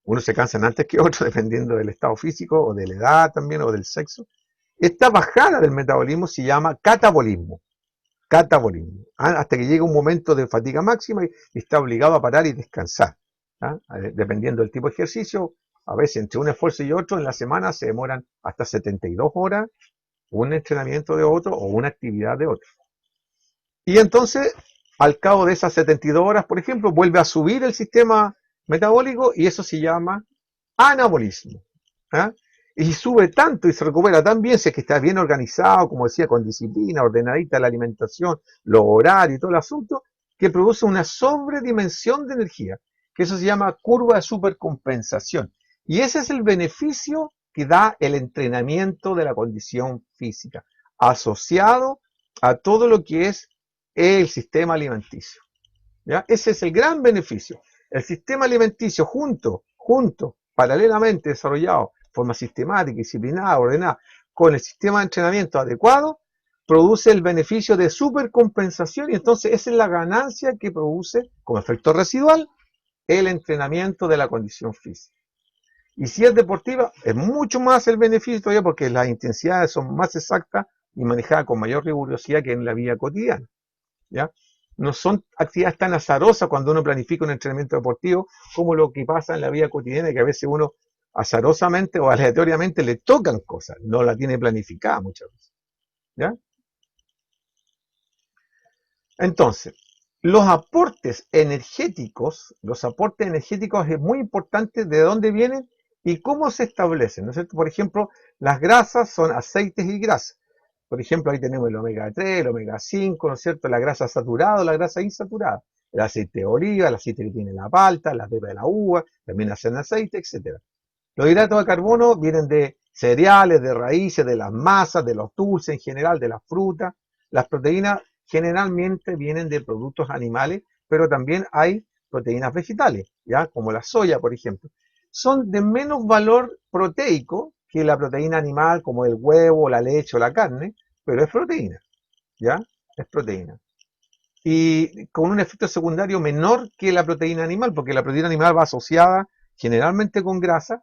Unos se cansan antes que otros, dependiendo del estado físico o de la edad también o del sexo. Esta bajada del metabolismo se llama catabolismo. Catabolismo. Hasta que llega un momento de fatiga máxima y está obligado a parar y descansar. ¿Ah? Dependiendo del tipo de ejercicio, a veces entre un esfuerzo y otro en la semana se demoran hasta 72 horas un entrenamiento de otro o una actividad de otro. Y entonces, al cabo de esas 72 horas, por ejemplo, vuelve a subir el sistema metabólico y eso se llama anabolismo. ¿Ah? Y sube tanto y se recupera tan bien si es que está bien organizado, como decía, con disciplina, ordenadita la alimentación, los horarios y todo el asunto, que produce una sobredimensión de energía, que eso se llama curva de supercompensación. Y ese es el beneficio que da el entrenamiento de la condición física, asociado a todo lo que es el sistema alimenticio. ¿Ya? Ese es el gran beneficio. El sistema alimenticio paralelamente desarrollado de forma sistemática, disciplinada, ordenada, con el sistema de entrenamiento adecuado, produce el beneficio de supercompensación y entonces esa es la ganancia que produce como efecto residual el entrenamiento de la condición física. Y si es deportiva, es mucho más el beneficio todavía porque las intensidades son más exactas y manejadas con mayor rigurosidad que en la vida cotidiana. ¿Ya? No son actividades tan azarosas cuando uno planifica un entrenamiento deportivo como lo que pasa en la vida cotidiana, que a veces uno azarosamente o aleatoriamente le tocan cosas, no la tiene planificada muchas veces. ¿Ya? Entonces, los aportes energéticos es muy importante de dónde vienen y cómo se establecen, ¿no es cierto? Por ejemplo, las grasas son aceites y grasas. Por ejemplo, ahí tenemos el omega 3, el omega 5, ¿no es cierto? La grasa saturada o la grasa insaturada. El aceite de oliva, el aceite que tiene la palta, la pepa de la uva, también hacen aceite, etc. Los hidratos de carbono vienen de cereales, de raíces, de las masas, de los dulces en general, de las frutas. Las proteínas generalmente vienen de productos animales, pero también hay proteínas vegetales, ¿ya? Como la soya, por ejemplo. Son de menos valor proteico que la proteína animal, como el huevo, la leche o la carne, pero es proteína, ¿ya? Es proteína. Y con un efecto secundario menor que la proteína animal, porque la proteína animal va asociada generalmente con grasa,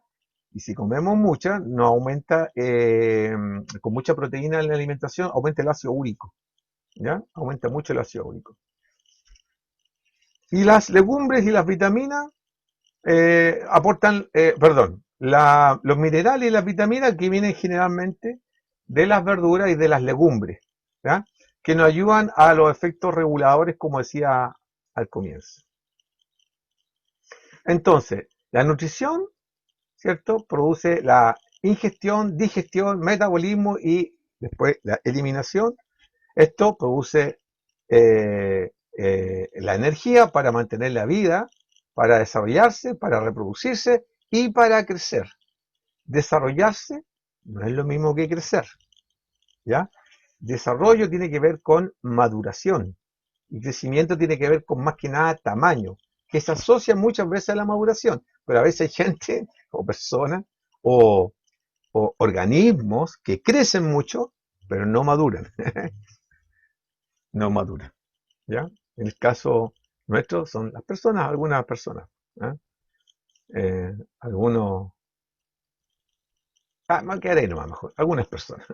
y si comemos mucha, no aumenta, con mucha proteína en la alimentación, aumenta el ácido úrico, ¿ya? Aumenta mucho el ácido úrico. Y las legumbres y las vitaminas aportan, los minerales y las vitaminas que vienen generalmente de las verduras y de las legumbres, ¿ya? Que nos ayudan a los efectos reguladores, como decía al comienzo. Entonces, la nutrición, ¿cierto? Produce la ingestión, digestión, metabolismo y después la eliminación. Esto produce la energía para mantener la vida, para desarrollarse, para reproducirse y para crecer. Desarrollarse no es lo mismo que crecer, ¿ya? Desarrollo tiene que ver con maduración y crecimiento tiene que ver con más que nada tamaño. que se asocian muchas veces a la maduración, pero a veces hay gente o personas o, o organismos que crecen mucho, pero no maduran, no maduran, ¿ya? En el caso nuestro son las personas, algunas personas, ¿ah? Algunos, me quedaré ahí nomás mejor, algunas personas.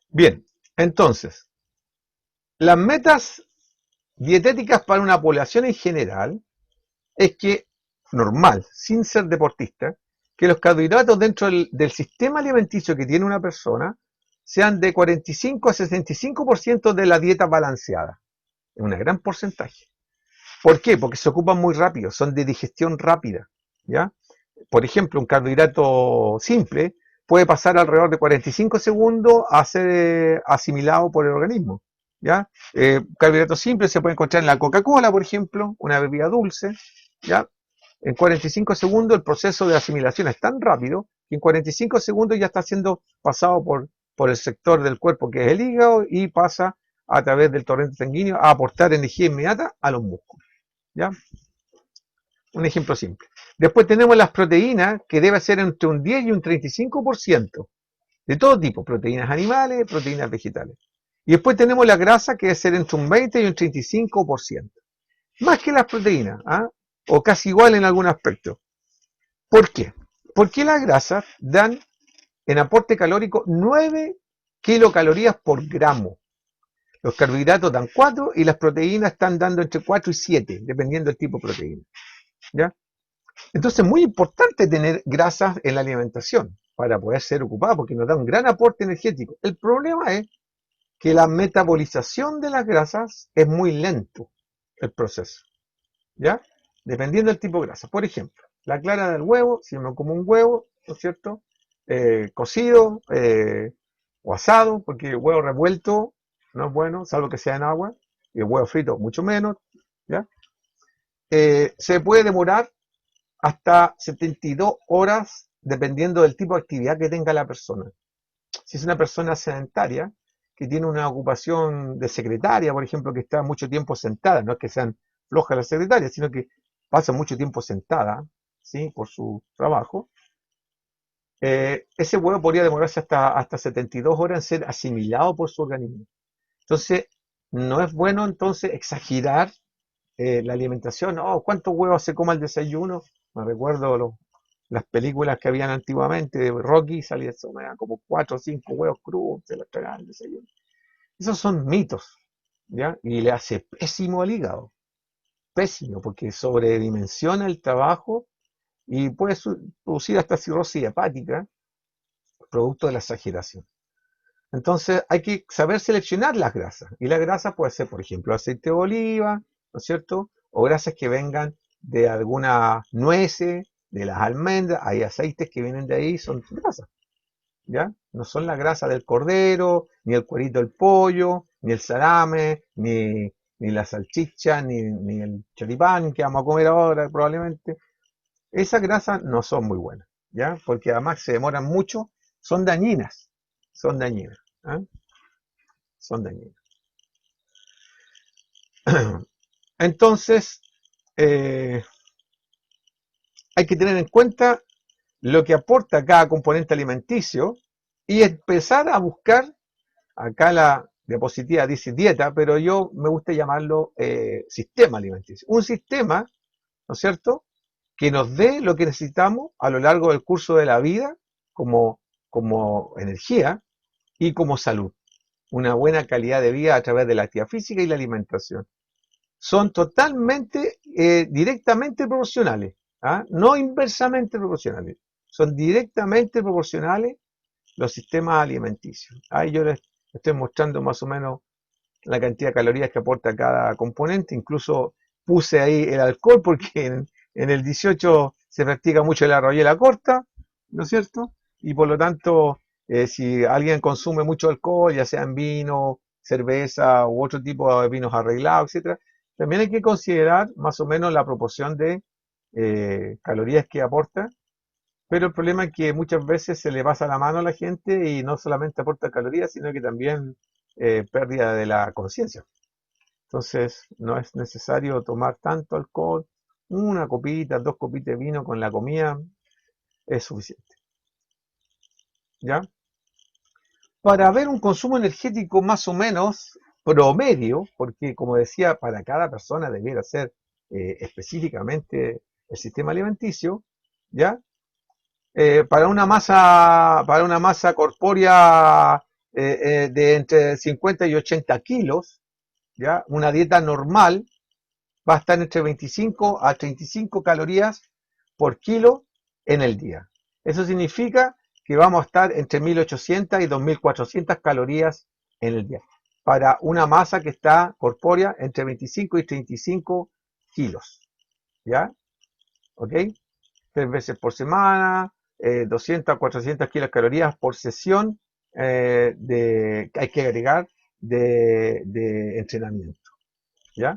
Bien, entonces, las metas dietéticas para una población en general es que, normal, sin ser deportista, que los carbohidratos dentro del sistema alimenticio que tiene una persona sean de 45 a 65% de la dieta balanceada. Es un gran porcentaje. ¿Por qué? Porque se ocupan muy rápido, son de digestión rápida, ¿ya? Por ejemplo, un carbohidrato simple puede pasar alrededor de 45 segundos a ser asimilado por el organismo, ¿ya? Carbohidratos simples se puede encontrar en la Coca-Cola, por ejemplo, una bebida dulce, ¿ya? En 45 segundos el proceso de asimilación es tan rápido que en 45 segundos ya está siendo pasado por el sector del cuerpo que es el hígado y pasa a través del torrente sanguíneo a aportar energía inmediata a los músculos, ¿ya? Un ejemplo simple. Después tenemos las proteínas, que debe ser entre un 10 y un 35%, de todo tipo, proteínas animales, proteínas vegetales. Y después tenemos la grasa, que debe ser entre un 20 y un 35%. Más que las proteínas, ¿ah? O casi igual en algún aspecto. ¿Por qué? Porque las grasas dan en aporte calórico 9 kilocalorías por gramo. Los carbohidratos dan 4 y las proteínas están dando entre 4 y 7, dependiendo del tipo de proteína, ¿ya? Entonces es muy importante tener grasas en la alimentación para poder ser ocupada porque nos da un gran aporte energético. El problema es que la metabolización de las grasas es muy lento el proceso, ¿ya? Dependiendo del tipo de grasa. Por ejemplo, la clara del huevo, si me como un huevo, ¿no es cierto? Cocido o asado, porque el huevo revuelto no es bueno, salvo que sea en agua, y el huevo frito mucho menos, ¿ya? Se puede demorar hasta 72 horas dependiendo del tipo de actividad que tenga la persona. Si es una persona sedentaria, que tiene una ocupación de secretaria, por ejemplo, que está mucho tiempo sentada, no es que sean flojas las secretarias, sino que pasa mucho tiempo sentada, ¿sí? Por su trabajo, ese huevo podría demorarse hasta 72 horas en ser asimilado por su organismo. Entonces, no es bueno entonces exagerar la alimentación. Oh, ¿cuántos huevos se come al desayuno? Me recuerdo las películas que habían antiguamente de Rocky, salía eso, como 4 o 5 huevos crudos, se los tragaban al desayuno. Esos son mitos, ¿ya? Y le hace pésimo al hígado, pésimo, porque sobredimensiona el trabajo y puede producir hasta cirrosis hepática, producto de la exageración. Entonces hay que saber seleccionar las grasas. Y la grasa puede ser, por ejemplo, aceite de oliva, ¿no es cierto? O grasas que vengan de algunas nueces, de las almendras. Hay aceites que vienen de ahí, son grasas, ¿ya? No son la grasa del cordero, ni el cuerito del pollo, ni el salame, ni la salchicha, ni el choripán que vamos a comer ahora probablemente. Esas grasas no son muy buenas, ¿ya? Porque además se demoran mucho, son dañinas, son dañinas, ¿ah? Son dañinas. Entonces, eh, hay que tener en cuenta lo que aporta cada componente alimenticio y empezar a buscar, acá la diapositiva dice dieta, pero yo me gusta llamarlo sistema alimenticio. Un sistema, ¿no es cierto?, que nos dé lo que necesitamos a lo largo del curso de la vida como energía y como salud. Una buena calidad de vida a través de la actividad física y la alimentación. Son totalmente, directamente proporcionales, ¿ah? No inversamente proporcionales, son directamente proporcionales los sistemas alimenticios. Ahí yo les estoy mostrando más o menos la cantidad de calorías que aporta cada componente, incluso puse ahí el alcohol porque en el 18 se practica mucho la rollera corta, ¿no es cierto? Y por lo tanto, si alguien consume mucho alcohol, ya sea en vino, cerveza u otro tipo de vinos arreglados, etcétera, también hay que considerar más o menos la proporción de calorías que aporta, pero el problema es que muchas veces se le pasa la mano a la gente y no solamente aporta calorías, sino que también pérdida de la conciencia. Entonces, no es necesario tomar tanto alcohol. Una copita, dos copitas de vino con la comida es suficiente. ¿Ya? Para ver un consumo energético más o menos promedio, porque como decía, para cada persona debiera ser específicamente el sistema alimenticio, ¿ya? Para una masa corpórea de entre 50 y 80 kilos, ¿ya? Una dieta normal va a estar entre 25 a 35 calorías por kilo en el día. Eso significa que vamos a estar entre 1800 y 2400 calorías en el día para una masa que está corpórea entre 25 y 35 kilos. ¿Ya? ¿Ok? 3 veces por semana, 200 a 400 kilocalorías por sesión hay que agregar de entrenamiento. ¿Ya?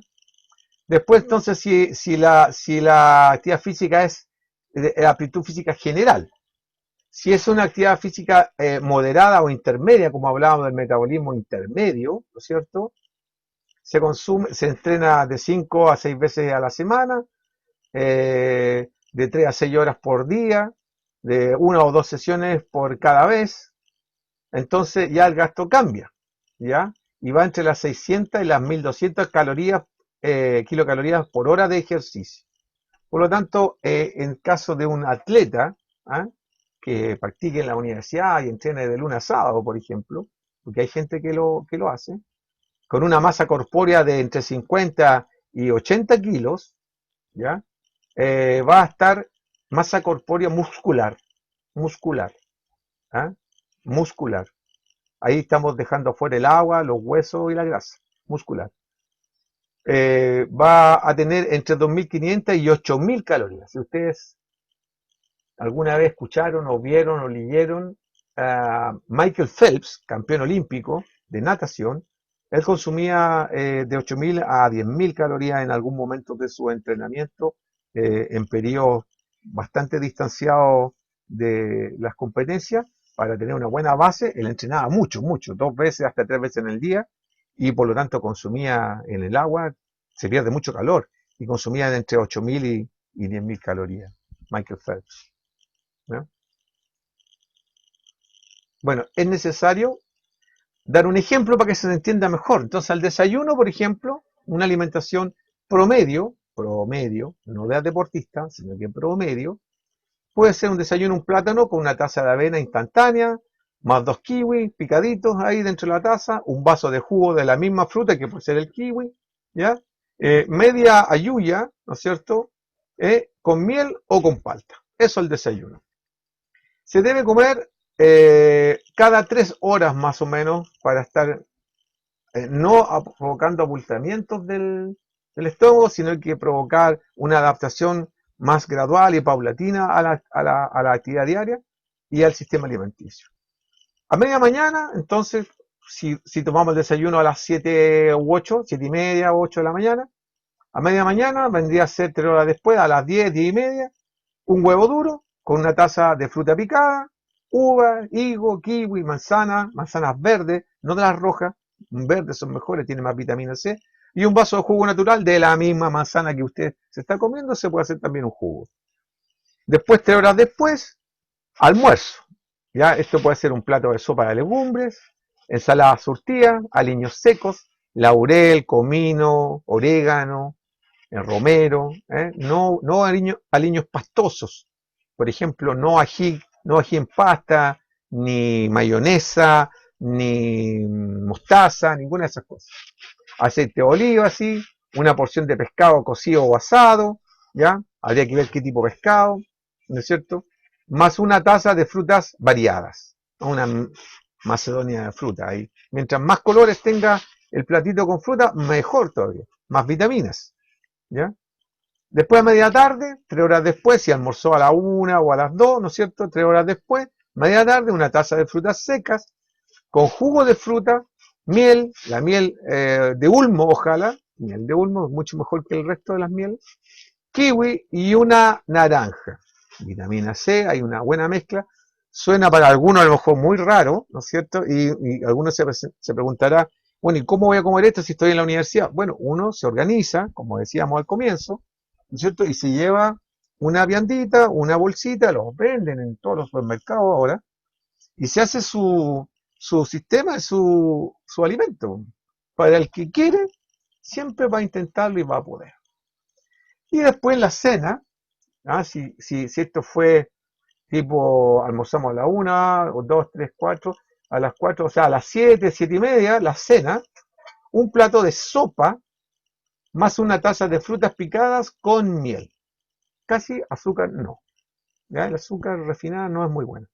Después, entonces, si la actividad física es de aptitud física general, si es una actividad física moderada o intermedia, como hablábamos del metabolismo intermedio, ¿no es cierto? Se entrena de 5 a 6 veces a la semana, de 3 a 6 horas por día, de una o dos sesiones por cada vez, entonces ya el gasto cambia, ¿ya? Y va entre las 600 y las 1200 calorías, kilocalorías por hora de ejercicio. Por lo tanto, en caso de un atleta ¿ah? Que practique en la universidad y entrene de lunes a sábado, por ejemplo, porque hay gente que lo hace, con una masa corpórea de entre 50 y 80 kilos, ¿ya? Va a estar masa corpórea muscular, muscular, ¿ah? Muscular. Ahí estamos dejando fuera el agua, los huesos y la grasa muscular. Va a tener entre 2500 y 8000 calorías. Si ustedes alguna vez escucharon o vieron o leyeron a Michael Phelps, campeón olímpico de natación, él consumía de 8000 a 10000 calorías en algún momento de su entrenamiento en periodos bastante distanciados de las competencias para tener una buena base. Él entrenaba mucho, mucho, 2 veces hasta 3 veces en el día y por lo tanto consumía en el agua, se pierde mucho calor y consumía entre 8000 y 10000 calorías. Michael Phelps. ¿No? Bueno, es necesario dar un ejemplo para que se entienda mejor. Entonces, al desayuno, por ejemplo, una alimentación promedio, no de deportista, sino que promedio, puede ser un desayuno, un plátano con una taza de avena instantánea, más 2 kiwis picaditos ahí dentro de la taza, un vaso de jugo de la misma fruta que puede ser el kiwi, ¿ya? Media ayuya, ¿no es cierto? Con miel o con palta. Eso es el desayuno. Se debe comer cada 3 horas más o menos para estar no provocando abultamientos del estómago, sino que provocar una adaptación más gradual y paulatina a la actividad diaria y al sistema alimenticio. A media mañana, entonces, si tomamos el desayuno a las 7 u 8, 7 y media o 8 de la mañana, a media mañana vendría a ser 3 horas después, a las 10, 10 y media, un huevo duro con una taza de fruta picada, uva, higo, kiwi, manzana, manzanas verdes, no de las rojas, verdes son mejores, tienen más vitamina C, y un vaso de jugo natural de la misma manzana que usted se está comiendo, se puede hacer también un jugo. Después, 3 horas después, almuerzo. ¿Ya? Esto puede ser un plato de sopa de legumbres, ensalada surtida, aliños secos, laurel, comino, orégano, romero, no aliños pastosos. Por ejemplo, no ají en pasta, ni mayonesa, ni mostaza, ninguna de esas cosas. Aceite de oliva, así, una porción de pescado cocido o asado, ¿ya? Habría que ver qué tipo de pescado, ¿no es cierto? Más una taza de frutas variadas, una macedonia de fruta ahí. Mientras más colores tenga el platito con fruta, mejor todavía, más vitaminas, ¿ya? Después a media tarde, 3 horas después, si almorzó a la 1 o a las 2, ¿no es cierto? 3 horas después, media tarde, una taza de frutas secas, con jugo de fruta, miel, la miel de ulmo, ojalá, miel de ulmo es mucho mejor que el resto de las mieles, kiwi y una naranja. Vitamina C, hay una buena mezcla. Suena para algunos a lo mejor muy raro, ¿no es cierto? Y algunos se preguntará, Bueno, ¿y cómo voy a comer esto si estoy en la universidad? Bueno, uno se organiza, como decíamos al comienzo, ¿no es cierto? Y se lleva una viandita, una bolsita, los venden en todos los supermercados ahora, y se hace su sistema, su alimento. Para el que quiere, siempre va a intentarlo y va a poder. Y después la cena, ¿ah? Si esto fue tipo, almorzamos a la 1, o 2, 3, 4, a las 4, o sea, a las 7, 7 y media, la cena, un plato de sopa más una taza de frutas picadas con miel. Casi azúcar no. ¿Ya? El azúcar refinada no es muy buena.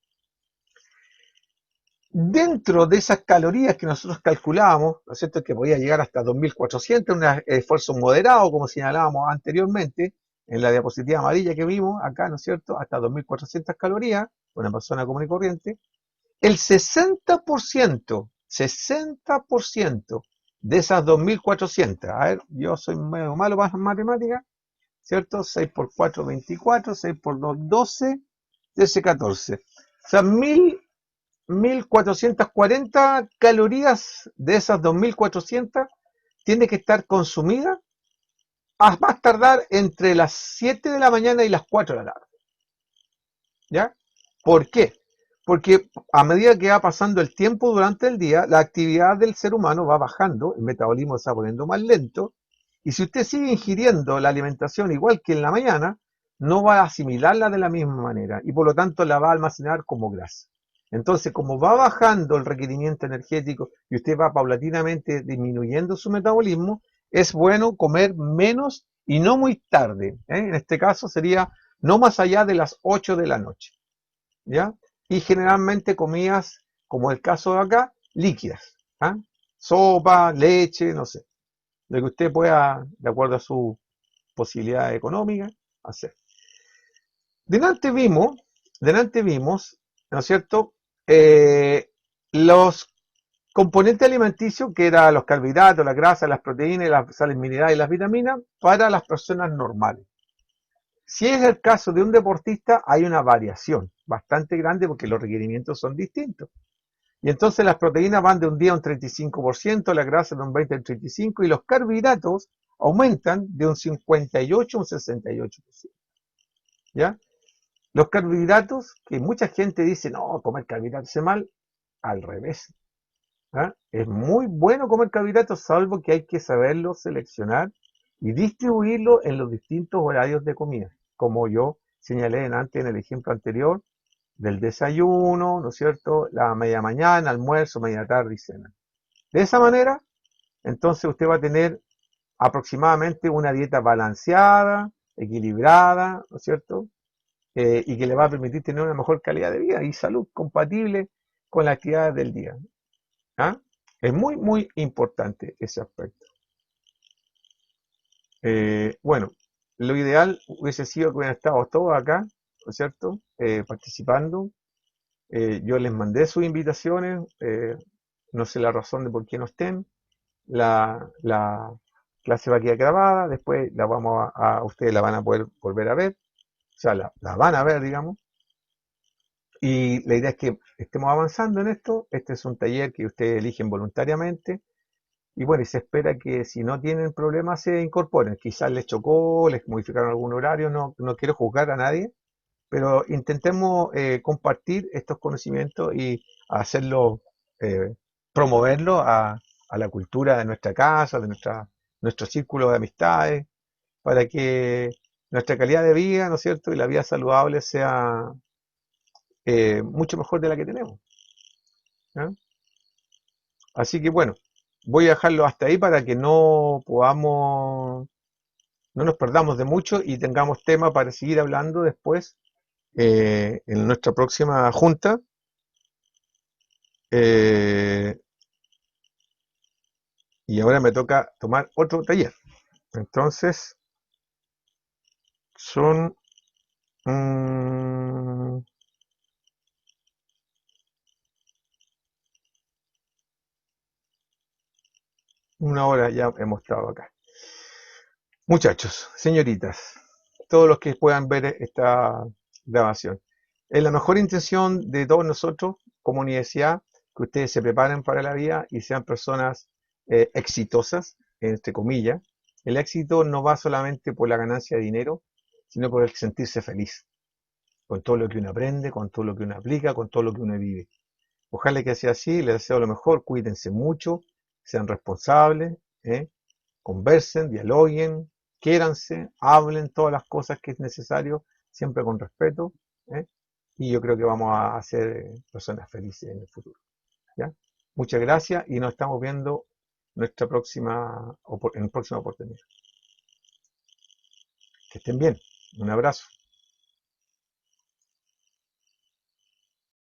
Dentro de esas calorías que nosotros calculábamos, ¿no es cierto?, que podía llegar hasta 2.400, un esfuerzo moderado, como señalábamos anteriormente, en la diapositiva amarilla que vimos acá, ¿no es cierto?, hasta 2.400 calorías, una persona común y corriente, el 60% de esas 2.400, a ver, yo soy medio malo para las matemáticas, ¿cierto? 6 por 4, 24, 6 por 2, 12, 13, 14. O sea, 1.440 calorías de esas 2.400 tiene que estar consumida a más tardar entre las 7 de la mañana y las 4 de la tarde. ¿Ya? ¿Por qué? Porque a medida que va pasando el tiempo durante el día, la actividad del ser humano va bajando, el metabolismo se va poniendo más lento, y si usted sigue ingiriendo la alimentación igual que en la mañana, no va a asimilarla de la misma manera, y por lo tanto la va a almacenar como grasa. Entonces, como va bajando el requerimiento energético y usted va paulatinamente disminuyendo su metabolismo, es bueno comer menos y no muy tarde. En este caso sería no más allá de las 8 de la noche. ¿Ya? Y generalmente comidas, como el caso de acá, líquidas. ¿Ah? Sopa, leche, no sé. Lo que usted pueda, de acuerdo a su posibilidad económica, hacer. Delante vimos, ¿no es cierto?, eh, los componentes alimenticios, que eran los carbohidratos, las grasas, las proteínas, las sales minerales y las vitaminas, para las personas normales. Si es el caso de un deportista, hay una variación bastante grande porque los requerimientos son distintos. Y entonces las proteínas van de un día a un 35%, la grasa de un 20 al 35% y los carbohidratos aumentan de un 58 a un 68%. ¿Ya? Los carbohidratos, que mucha gente dice, no, comer carbohidratos es mal, al revés. ¿Ah? Es muy bueno comer carbohidratos, salvo que hay que saberlo seleccionar y distribuirlo en los distintos horarios de comida, como yo señalé antes en el ejemplo anterior del desayuno, ¿no es cierto?, la media mañana, almuerzo, media tarde y cena. De esa manera, entonces usted va a tener aproximadamente una dieta balanceada, equilibrada, ¿no es cierto?, y que le va a permitir tener una mejor calidad de vida y salud compatible con las actividades del día. ¿Ah? Es muy, muy importante ese aspecto. Bueno, lo ideal hubiese sido que hubieran estado todos acá, ¿no es cierto?, participando. Yo les mandé sus invitaciones, no sé la razón de por qué no estén. La clase va a quedar grabada, después la vamos ustedes la van a poder volver a ver, o sea, la van a ver, digamos. Y la idea es que estemos avanzando en esto. Este es un taller que ustedes eligen voluntariamente. Y bueno, y se espera que si no tienen problemas se incorporen. Quizás les chocó, les modificaron algún horario, no quiero juzgar a nadie, pero intentemos compartir estos conocimientos y hacerlo, eh, promoverlo a la cultura de nuestra casa, de nuestro círculo de amistades, para que nuestra calidad de vida, ¿no es cierto?, y la vida saludable sea mucho mejor de la que tenemos. ¿Ya? Así que bueno, voy a dejarlo hasta ahí para que no nos perdamos de mucho y tengamos tema para seguir hablando después en nuestra próxima junta. Eh, y ahora me toca tomar otro taller. Entonces, son mm, una hora ya hemos estado acá. Muchachos, señoritas, todos los que puedan ver esta grabación. Es la mejor intención de todos nosotros como universidad que ustedes se preparen para la vida y sean personas exitosas, entre comillas. El éxito no va solamente por la ganancia de dinero, sino por el sentirse feliz con todo lo que uno aprende, con todo lo que uno aplica, con todo lo que uno vive. Ojalá que sea así, les deseo lo mejor, cuídense mucho, sean responsables, conversen, dialoguen, quiéranse, hablen todas las cosas que es necesario, siempre con respeto, ¿eh? Y yo creo que vamos a ser personas felices en el futuro. ¿Ya? Muchas gracias y nos estamos viendo en próxima oportunidad. Que estén bien. Un abrazo.